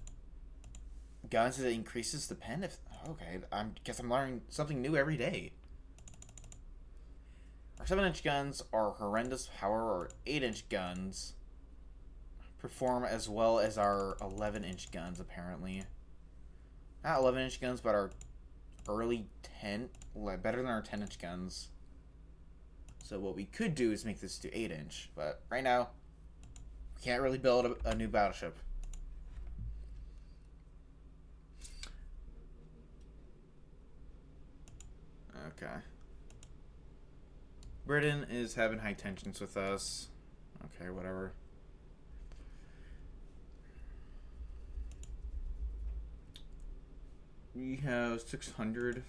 guns that increases the pen? Okay, I guess I'm learning something new every day. Our 7-inch guns are horrendous. However, our 8-inch guns perform as well as our 11-inch guns, apparently. Not 11-inch guns, but our early 10... better than our 10-inch guns. So what we could do is make this to 8-inch. But right now, we can't really build a new battleship. Okay. Britain is having high tensions with us. Okay, whatever. We have 600.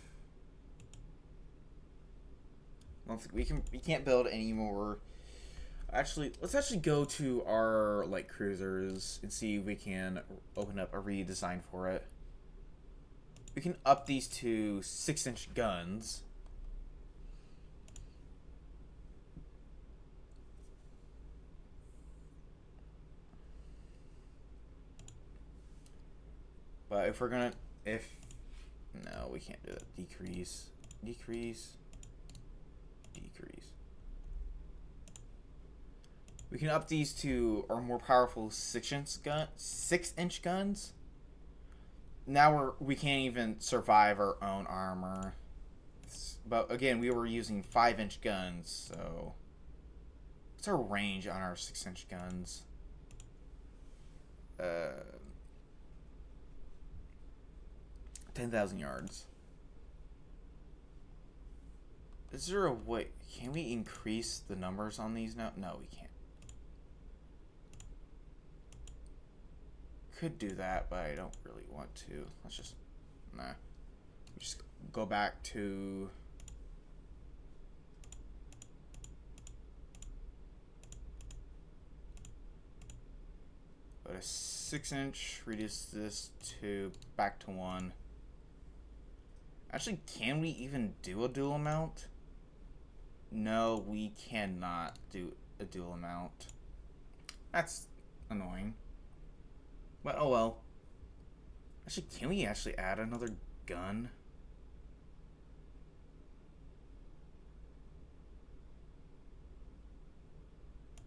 I don't think we can't build any more. Actually, let's actually go to our light cruisers and see if we can open up a redesign for it. We can up these to 6-inch guns. But if we're gonna, no, we can't do that. Decrease. We can up these to our more powerful 6-inch guns. Now we can't even survive our own armor. But again, we were using 5-inch guns, so what's our range on our 6-inch guns? 10,000 yards. Is there a way? Can we increase the numbers on these now? No, we can't. Could do that, but I don't really want to. Let's just, just go back to a 6-inch. Reduce this to back to 1. Actually, can we even do a dual mount? No, we cannot do a dual mount. That's annoying. But oh well. Actually, can we actually add another gun?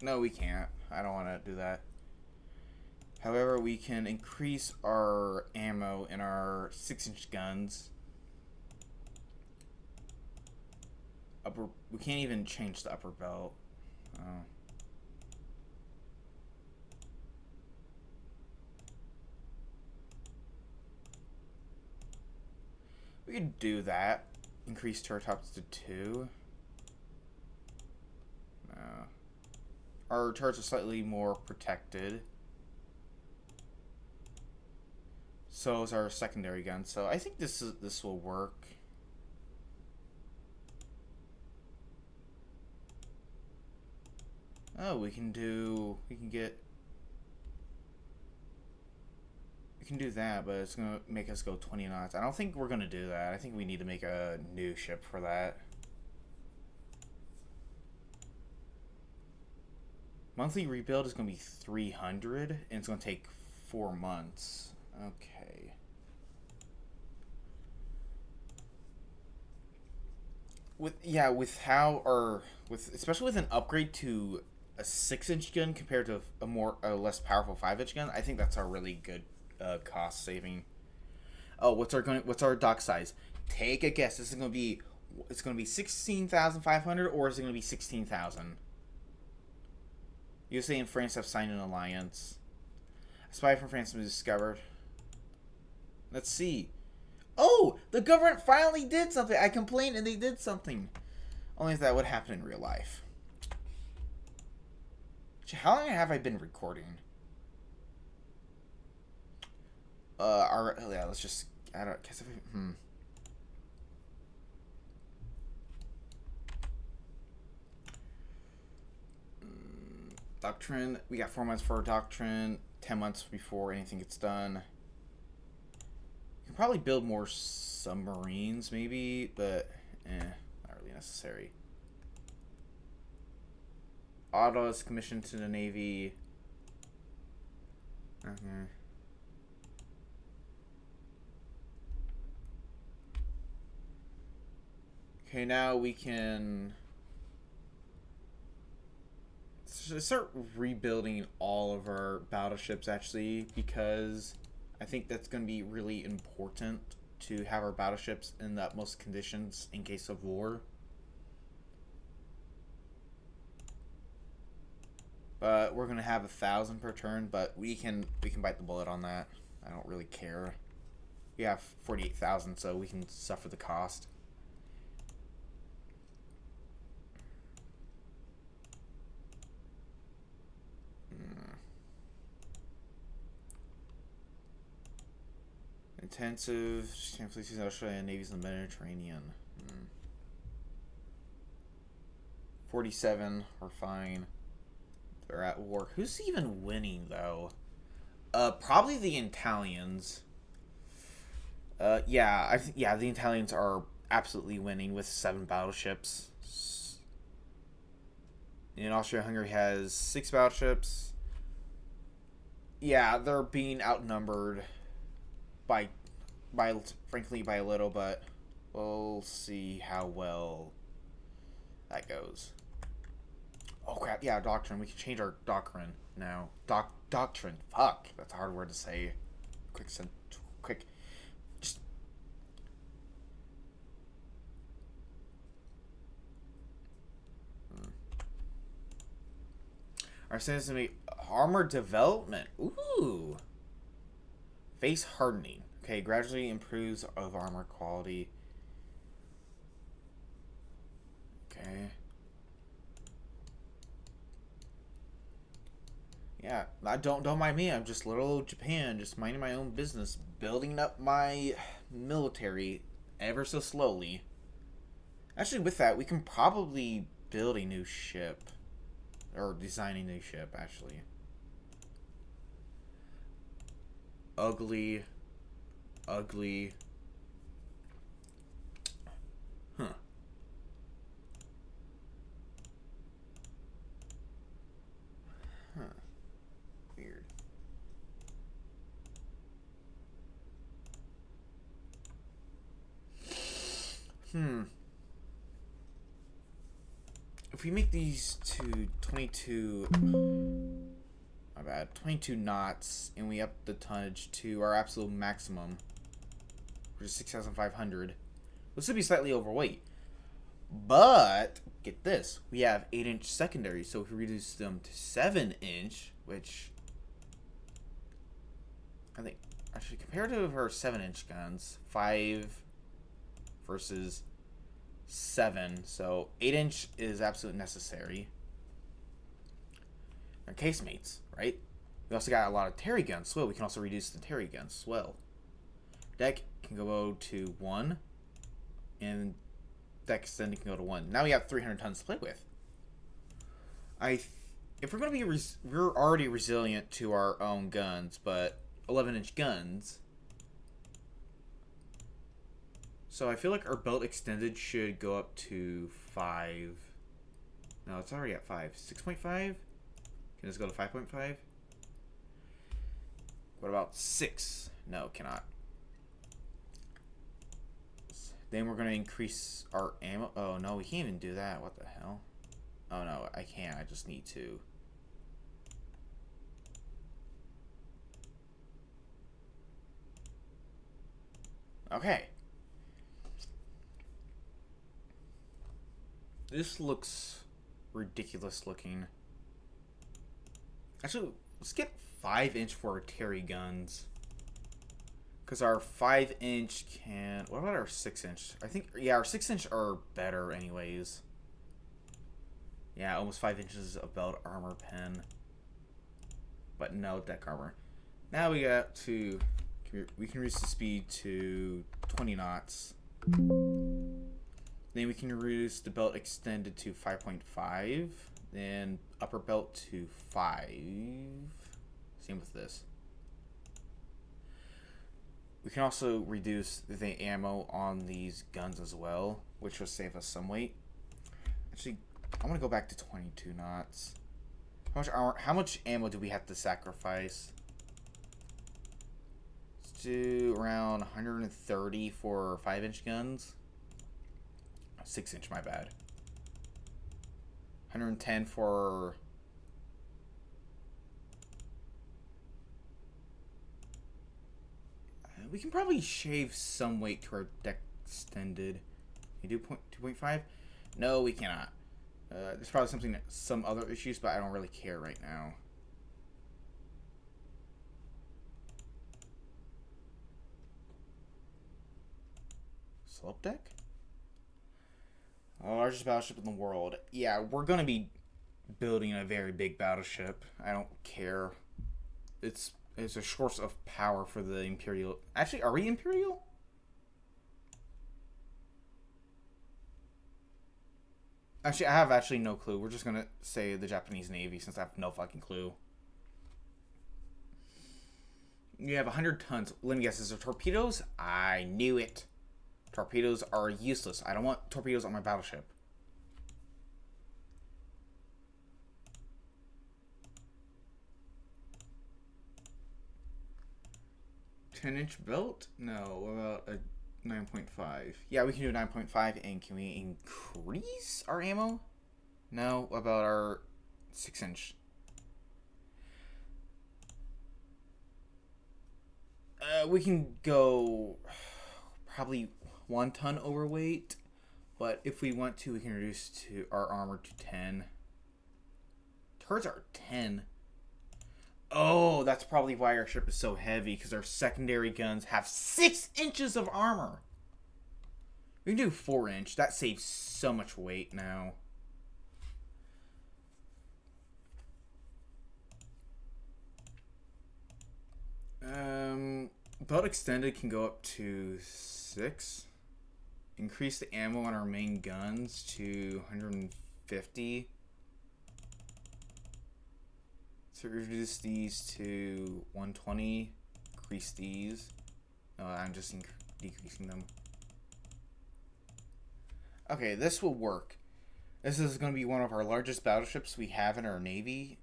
No, we can't. I don't want to do that. However, we can increase our ammo in our 6-inch guns. We can't even change the upper belt. Oh. We could do that. Increase turret tops to 2. No. Our turrets are slightly more protected. So is our secondary gun. So I think this will work. Oh, we can do that, but it's gonna make us go 20 knots. I don't think we're gonna do that. I think we need to make a new ship for that. Monthly rebuild is gonna be 300, and it's gonna take 4 months. Okay. Especially with an upgrade to a 6-inch gun compared to a less powerful 5-inch gun, I think that's a really good cost saving. Oh, what's our dock size? Take a guess. It's gonna be 16,500, or is it gonna be 16,000? USA and France have signed an alliance. A spy from France was discovered. Let's see. Oh, the government finally did something. I complained and they did something. Only if that would happen in real life. How long have I been recording? Let's just. I don't. Guess if Doctrine. We got 4 months for our doctrine. 10 months before anything gets done. You can probably build more submarines, maybe, but not really necessary. Autos commissioned to the Navy. Okay, now we can start rebuilding all of our battleships, actually, because I think that's going to be really important to have our battleships in the utmost conditions in case of war. But we're gonna have 1,000 per turn, but we can bite the bullet on that. I don't really care. We have 48,000, so we can suffer the cost. Intensive fleets in Australia and navies in the Mediterranean. 47, we're fine. They're at war. Who's even winning, though? Probably the Italians. The Italians are absolutely winning with 7 battleships. And Austria-Hungary has 6 battleships. Yeah, they're being outnumbered frankly by a little, but we'll see how well that goes. Oh crap, yeah, doctrine. We can change our doctrine now. Doctrine. Fuck. That's a hard word to say. Quick. Just. Our sentence to be armor development. Ooh. Face hardening. Okay, gradually improves of armor quality. Okay. Yeah, don't mind me. I'm just little Japan, just minding my own business, building up my military ever so slowly. Actually, with that, we can probably build a new ship, or design a new ship. Actually, ugly. Huh. Weird. Hmm. If we make these to 22... My bad. 22 knots, and we up the tonnage to our absolute maximum, which is 6,500. This would be slightly overweight. But, get this. We have 8-inch secondary, so if we reduce them to 7-inch, which... I think... Actually, compared to her 7-inch guns, 5 versus 7. So 8-inch is absolutely necessary. Our casemates, right? We also got a lot of Terry guns as well. We can also reduce the Terry guns as well. Deck can go to 1, and deck extended can go to 1. Now we have 300 tons to play with. If we're going to be, we're already resilient to our own guns, but 11-inch guns. So I feel like our belt extended should go up to 5. No, it's already at 5. 6.5? Can this go to 5.5? What about 6? No, cannot. Then we're going to increase our ammo. Oh, no, we can't even do that. What the hell? Oh, no, I can't. I just need to. Okay. This looks ridiculous looking. Actually, let's get 5-inch for our Terry guns. Because our 5-inch can... What about our 6-inch? I think... Yeah, our 6-inch are better anyways. Yeah, almost 5 inches of belt armor pen. But no deck armor. Now we got to... We can reduce the speed to 20 knots. Then we can reduce the belt extended to 5.5. Then upper belt to 5. Same with this. We can also reduce the ammo on these guns as well, which will save us some weight. Actually, I want to go back to 22 knots. How much ammo do we have to sacrifice? Let's do around 130 for 5-inch guns. 6-inch, my bad. 110 for... We can probably shave some weight to our deck extended. Can you do 2.5? No, we cannot. There's probably some other issues, but I don't really care right now. Slope deck? Largest battleship in the world. Yeah, we're going to be building a very big battleship. I don't care. It's a source of power for the Imperial. Actually, are we Imperial? Actually, I have actually no clue. We're just going to say the Japanese Navy since I have no fucking clue. You have 100 tons. Let me guess, is there torpedoes? I knew it. Torpedoes are useless. I don't want torpedoes on my battleship. $10-inch belt? No, about a 9.5. Yeah, we can do 9.5. And can we increase our ammo? No, about our 6-inch. We can go probably 1 ton overweight, but if we want to, we can reduce to our armor to 10. Turrets are 10. Oh, that's probably why our ship is so heavy, because our secondary guns have 6 inches of armor. We can do 4-inch. That saves so much weight now. Belt extended can go up to 6. Increase the ammo on our main guns to 150. So reduce these to 120. Increase these. I'm just decreasing them. Okay, this will work. This is going to be one of our largest battleships we have in our Navy.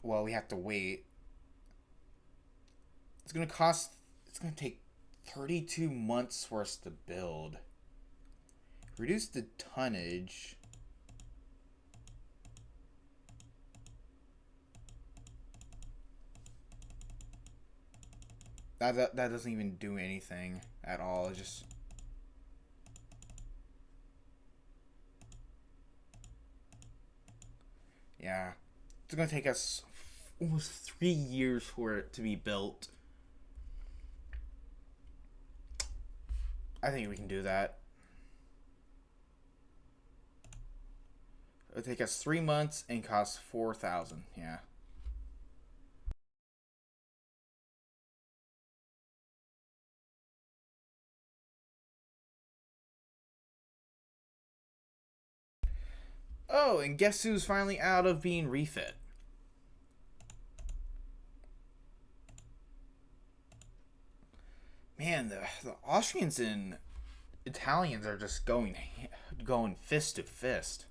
Well, we have to wait. It's going to take 32 months for us to build. Reduce the tonnage. That doesn't even do anything at all. It just... Yeah. It's going to take us almost 3 years for it to be built. I think we can do that. It'll take us 3 months and cost 4,000. Yeah. Oh, and guess who's finally out of being refit? Man, the Austrians and Italians are just going fist to fist.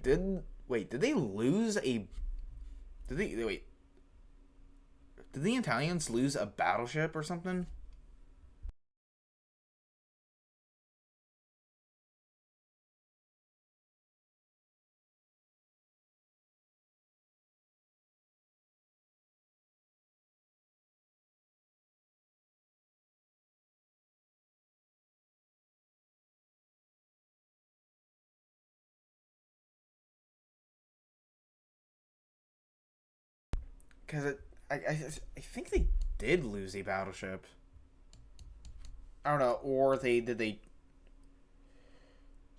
Did they lose a did they wait did the Italians lose a battleship or something? Because I think they did lose a battleship. I don't know, or they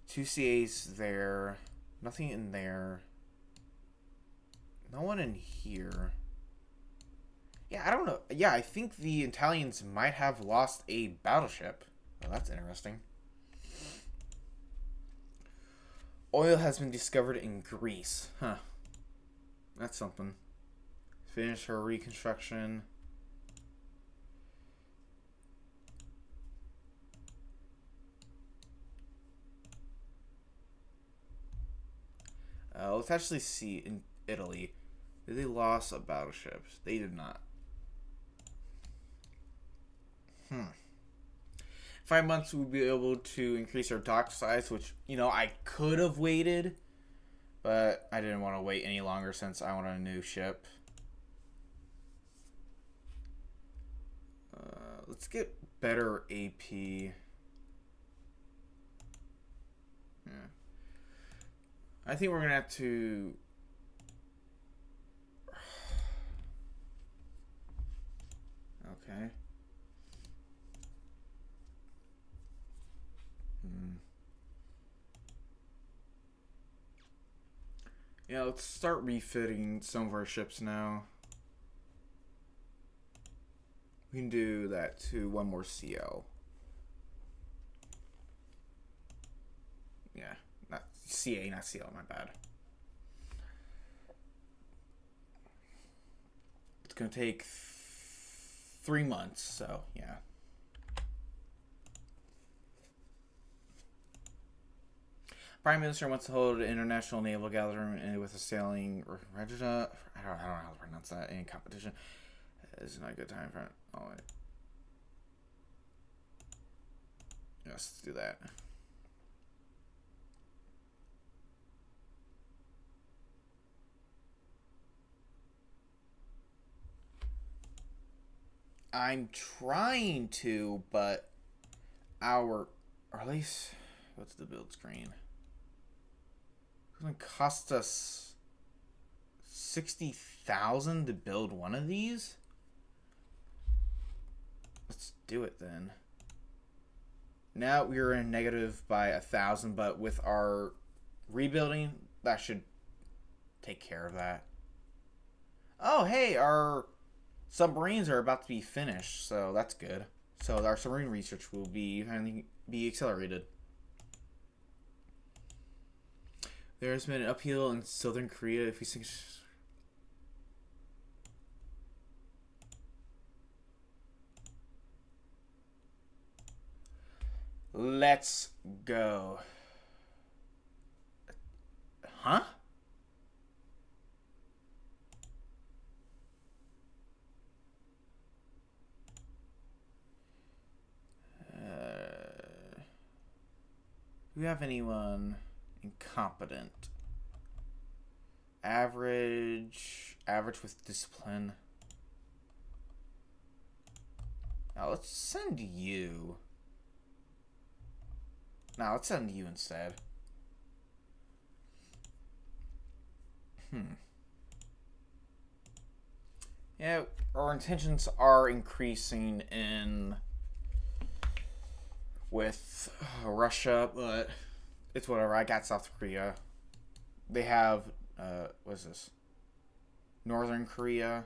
2 CAs there, nothing in there, no one in here. Yeah, I don't know. Yeah, I think the Italians might have lost a battleship. Well, that's interesting. Oil has been discovered in Greece. Huh. That's something. Finish her reconstruction. Let's actually see in Italy. Did they lost a battleship? They did not. 5 months we'll be able to increase our dock size, which, I could have waited, but I didn't want to wait any longer since I want a new ship. Let's get better AP. Yeah. I think we're going to have to... Okay. Yeah, let's start refitting some of our ships now. We can do that to one more CL. Yeah, not CA, not CL, my bad. It's going to take 3 months, so yeah. Prime Minister wants to hold an international naval gathering with a sailing regiment. I don't know how to pronounce that in competition. It's not a good time for it. Oh, wait. Yes, let's do that. I'm trying to, but or at least, what's the build screen? It's going to cost us 60,000 to build one of these. Let's do it then. Now we're in negative by 1,000, but with our rebuilding, that should take care of that. Oh, hey, our submarines are about to be finished, so that's good. So our submarine research will be accelerated. There's been an upheaval in southern Korea. If we think... Let's go. Huh? we have anyone incompetent? Average with discipline. Now let's send you. Now let's send you instead. Yeah, our intentions are increasing in with Russia, but it's whatever. I got South Korea. They have what is this? Northern Korea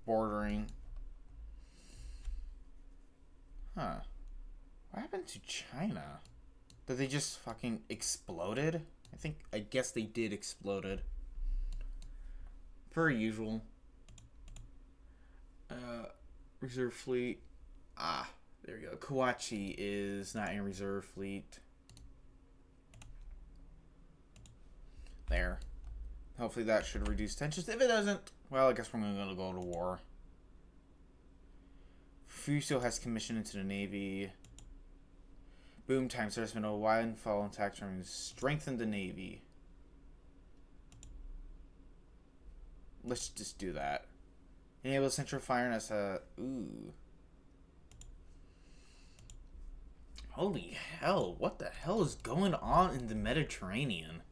bordering. Huh. What happened to China? Did they just fucking exploded? I guess they did exploded. Per usual. Reserve fleet. There we go. Kawachi is not in reserve fleet. There. Hopefully that should reduce tensions. If it doesn't, well, I guess we're going to go to war. Fuso has commissioned into the Navy. Boom time. There's been a wide and fall in tax revenues. Strengthen the Navy. Let's just do that. Enable central firing as a... Ooh. Holy hell. What the hell is going on in the Mediterranean?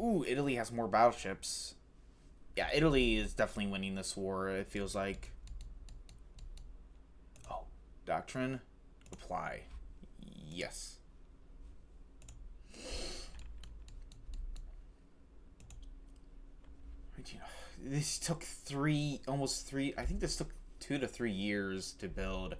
Ooh, Italy has more battleships. Yeah, Italy is definitely winning this war, it feels like. Oh, doctrine. Apply. Yes. This took I think this took 2 to 3 years to build.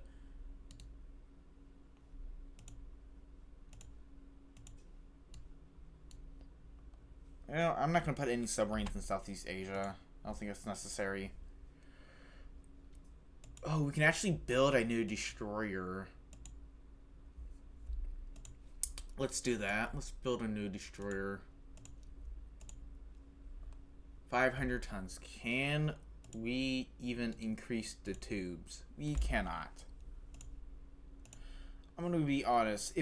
You know, I'm not going to put any submarines in Southeast Asia. I don't think that's necessary. Oh, we can actually build a new destroyer. Let's do that. Let's build a new destroyer. 500 tons. Can we even increase the tubes? We cannot. I'm going to be honest.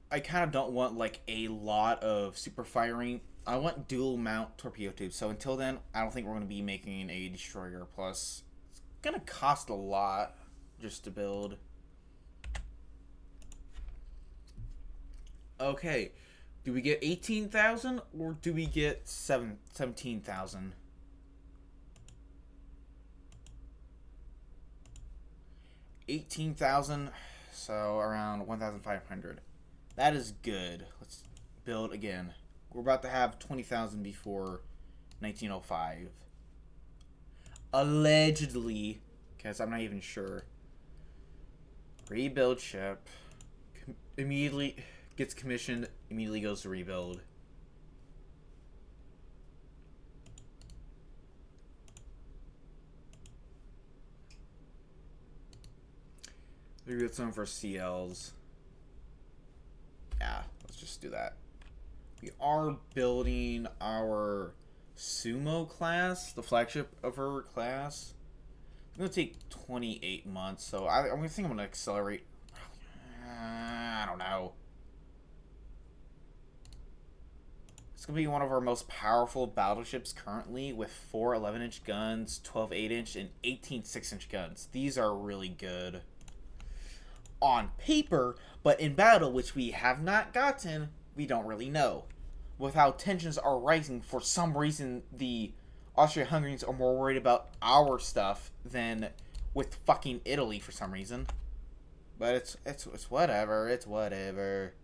I kind of don't want like a lot of super firing. I want dual mount torpedo tubes. So until then, I don't think we're going to be making a destroyer. Plus, it's going to cost a lot just to build. Okay. Do we get 18,000 or do we get 17,000? 18,000, so around 1,500. That is good. Let's build again. We're about to have 20,000 before 1905. Allegedly, because I'm not even sure. Rebuild ship. Immediately gets commissioned, immediately goes to rebuild. We got some for CLs. Yeah, let's just do that. We are building our Sumo class, the flagship of her class. It's going to take 28 months, so I think I'm going to accelerate. I don't know. It's going to be one of our most powerful battleships currently with 4 11-inch guns, 12 8-inch, and 18 6-inch guns. These are really good on paper, but in battle, which we have not gotten, we don't really know. With how tensions are rising, for some reason, the Austria-Hungarians are more worried about our stuff than with fucking Italy for some reason. But it's whatever. It's whatever.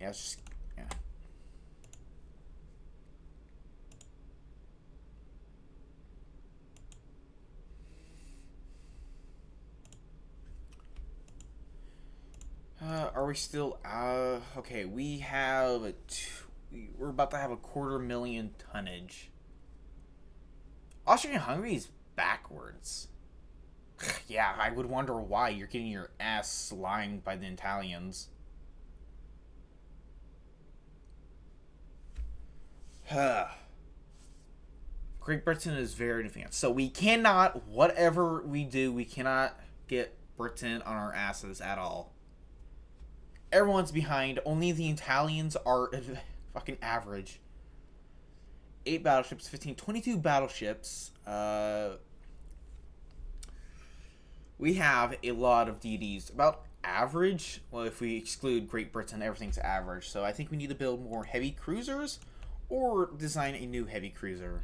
Yeah, it's just, yeah. Are we still, okay, we're about to have 250,000 tonnage. Austria-Hungary is backwards. Yeah, I would wonder why. You're getting your ass slimed by the Italians. Great Britain is very advanced. So we cannot, whatever we do, we cannot get Britain on our asses at all. Everyone's behind. Only the Italians are fucking average. 8 battleships, 15, 22 battleships. We have a lot of DDs. About average. Well, if we exclude Great Britain, everything's average. So I think we need to build more heavy cruisers or design a new heavy cruiser.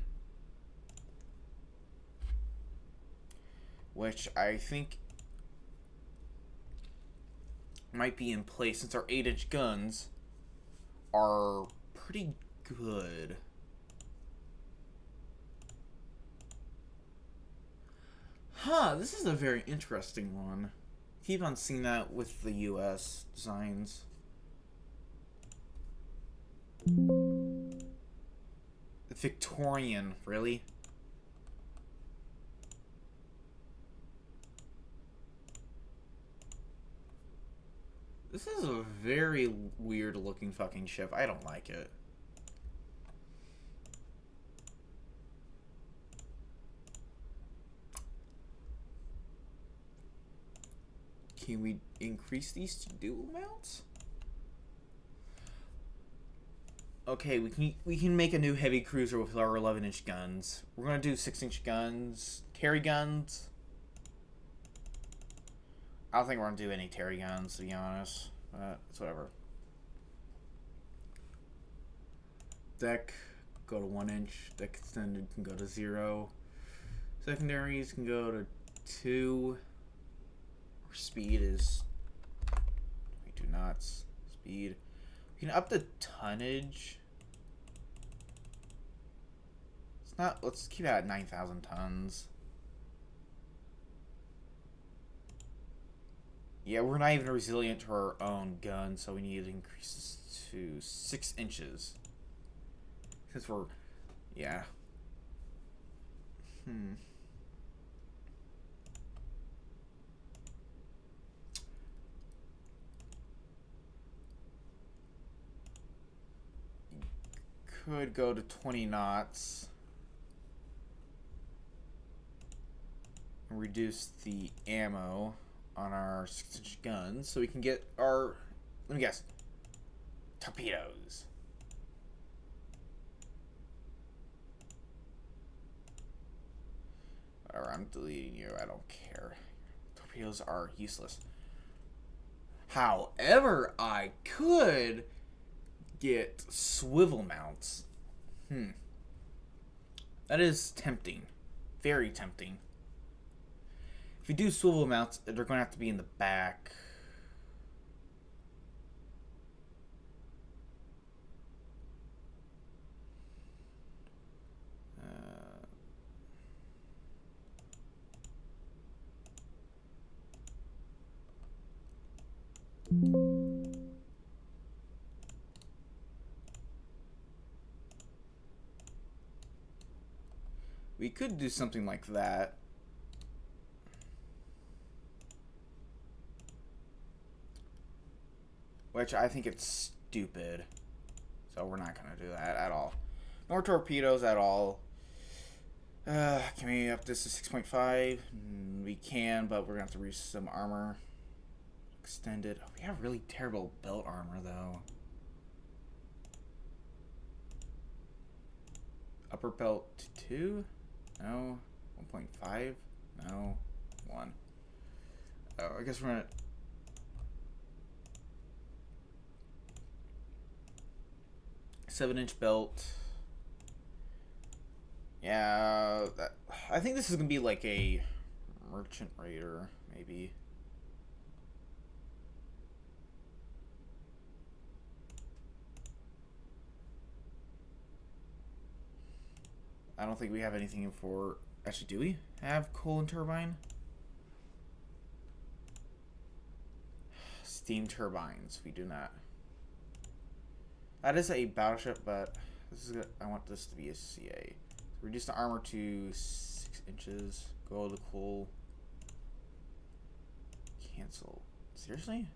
Which I think might be in place since our 8-inch guns are pretty good. Huh, this is a very interesting one. Keep on seeing that with the US designs. Victorian, really? This is a very weird looking fucking ship. I don't like it. Can we increase these to dual mounts? Okay, we can make a new heavy cruiser with our 11-inch guns. We're gonna do 6-inch guns, Terry guns. I don't think we're gonna do any Terry guns, to be honest. It's whatever. Deck, go to 1-inch. Deck extended can go to 0. Secondaries can go to 2. Our speed is 22 knots. Speed. We can up the tonnage. It's not. Let's keep it at 9,000 tons. Yeah, we're not even resilient to our own gun, so we need to increase this to 6 inches. Since we're, yeah. Could go to 20 knots. And reduce the ammo on our 6-inch guns so we can get our, let me guess, torpedoes. Or I'm deleting you, I don't care. Torpedoes are useless. However, I could get swivel mounts. That is tempting. Very tempting. If you do swivel mounts, they're going to have to be in the back. We could do something like that. Which I think it's stupid. So we're not going to do that at all. More torpedoes at all. Can we up this to 6.5? We can, but we're going to have to reach some armor. Extended. We have really terrible belt armor, though. Upper belt to 2? No. 1.5? No. 1. Oh, I guess we're going to... Seven-inch belt. Yeah, I think this is gonna be like a merchant raider, maybe. I don't think we have anything for. Actually, do we have coal and turbine? Steam turbines. We do not. That is a battleship, but this is good. I want this to be a CA. So reduce the armor to 6 inches. Go to cool. Cancel. Seriously?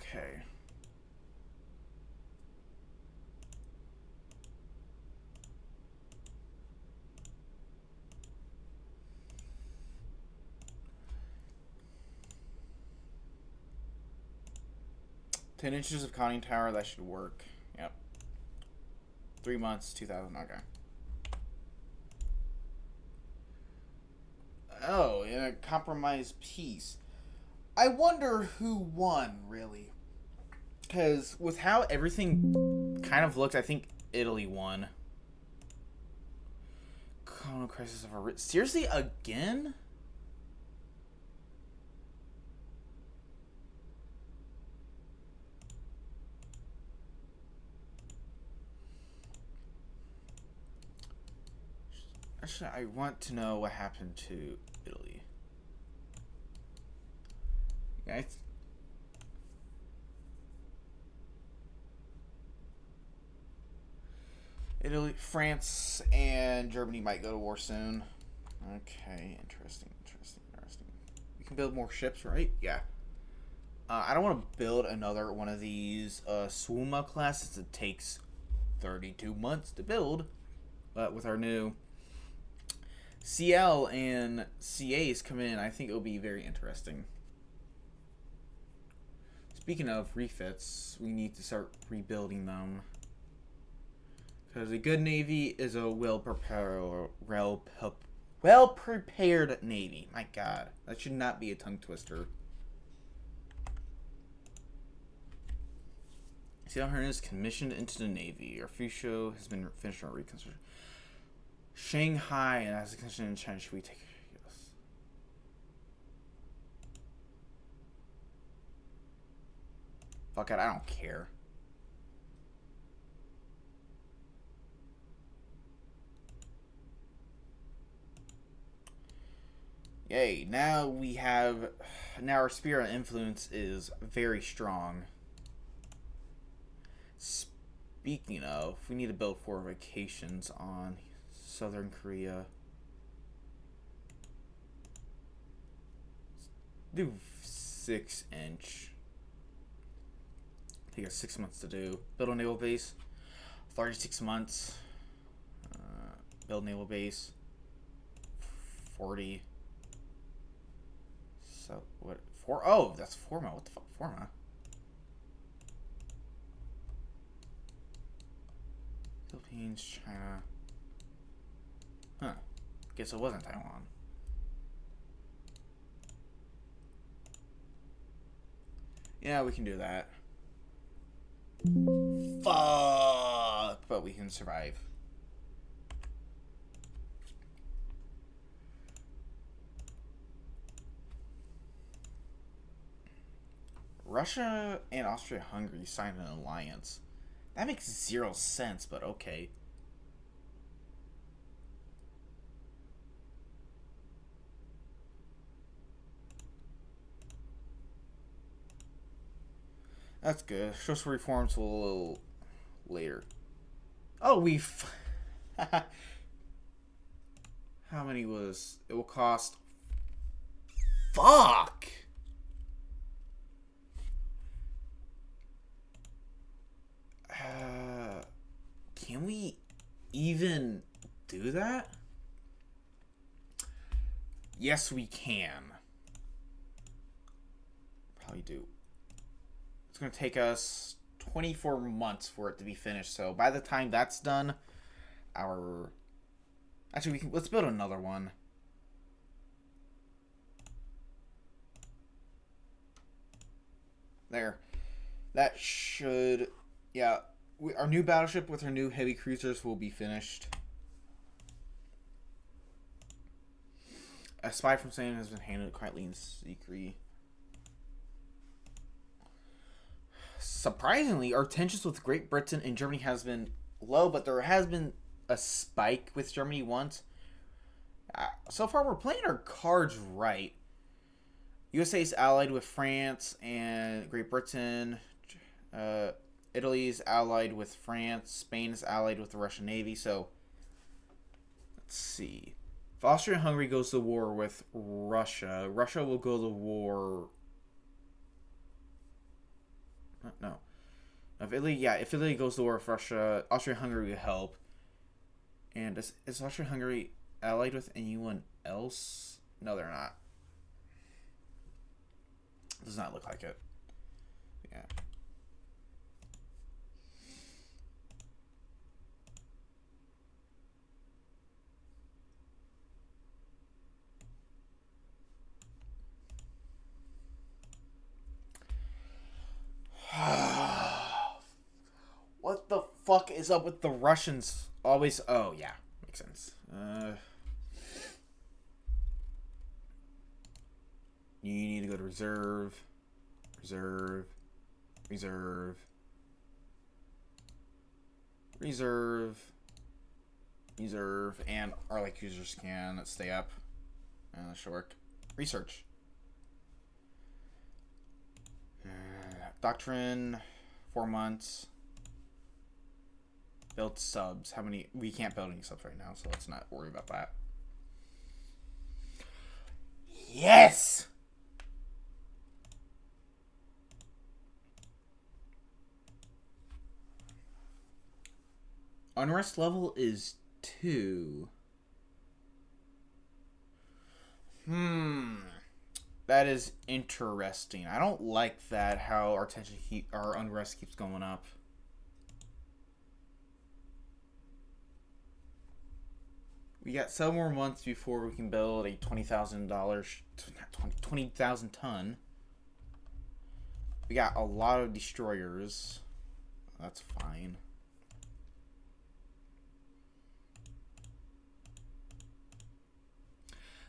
Okay. Ten inches of conning tower, that should work. Yep. 3 months, 2,000. Okay. Oh, in a compromise piece. I wonder who won, really. Because with how everything kind of looked, I think Italy won. Colonial crisis of a... Seriously, again? Actually, I want to know what happened to Italy. Yeah, Italy, France, and Germany might go to war soon. Okay, interesting. We can build more ships, right? Yeah. I don't want to build another one of these Swuma classes. It takes 32 months to build. But with our new CL and CAs come in, I think it'll be very interesting. Speaking of refits, we need to start rebuilding them. Because a good navy is a well-prepared navy. My God, that should not be a tongue twister. CL Hearn is commissioned into the Navy. Our Fusho has been finished on reconstruction. Shanghai and as a commission in China, should we take? Yes. Fuck it, I don't care. Yay! Now our sphere of influence is very strong. Speaking of, we need to build fortifications on Southern Korea. Do 6-inch. Take us 6 months to do. Build a naval base. 36 months. Build naval base. 40. So what? Oh, that's Forma. What the fuck, Forma? Philippines, China. Huh. Guess it wasn't Taiwan. Yeah, we can do that. Fuck! But we can survive. Russia and Austria-Hungary signed an alliance. That makes 0 sense, but okay. That's good. Social reforms a little later. Oh, how many was... It will cost... Fuck! Can we even do that? Yes, we can. Probably do. It's going to take us 24 months for it to be finished. So by the time that's done, actually, let's build another one. There. That should... Yeah. Our new battleship with our new heavy cruisers will be finished. A spy from Spain has been handled quietly in secret. Surprisingly, our tensions with Great Britain and Germany has been low, but there has been a spike with Germany once. So far, we're playing our cards right. USA is allied with France and Great Britain. Italy is allied with France. Spain is allied with the Russian Navy. So, let's see. If Austria-Hungary goes to war with Russia, Russia will go to war... No. If Italy, yeah, if Italy goes to war with Russia, Austria-Hungary will help. And is Austria-Hungary allied with anyone else? No, they're not. Does not look like it. Yeah. What the fuck is up with the Russians? Always. Oh, yeah. Makes sense. You need to go to reserve. Reserve. Reserve. Reserve. Reserve. And our like users can stay up. That should work. Research. Doctrine. 4 months. Build subs. How many? We can't build any subs right now, so let's not worry about that. Yes! Unrest level is 2. That is interesting. I don't like that, how our unrest keeps going up. We got 7 more months before we can build a $20,000 ton. We got a lot of destroyers. That's fine.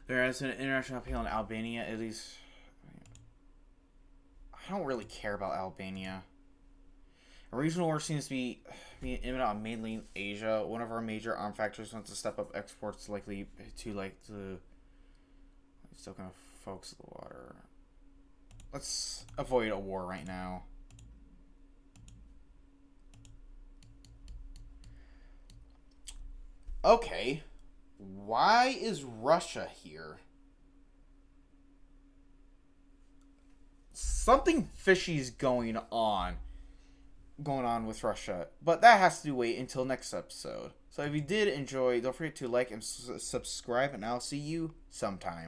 There has been an international appeal in Albania, at least. I don't really care about Albania. A regional war seems to be imminent on mainly Asia. One of our major arm factories wants to step up exports, likely to still gonna focus the water. Let's avoid a war right now. Okay. Why is Russia here? Something fishy's going on with Russia, but that has to wait until next episode. So if you did enjoy, don't forget to like and subscribe, and I'll see you sometime.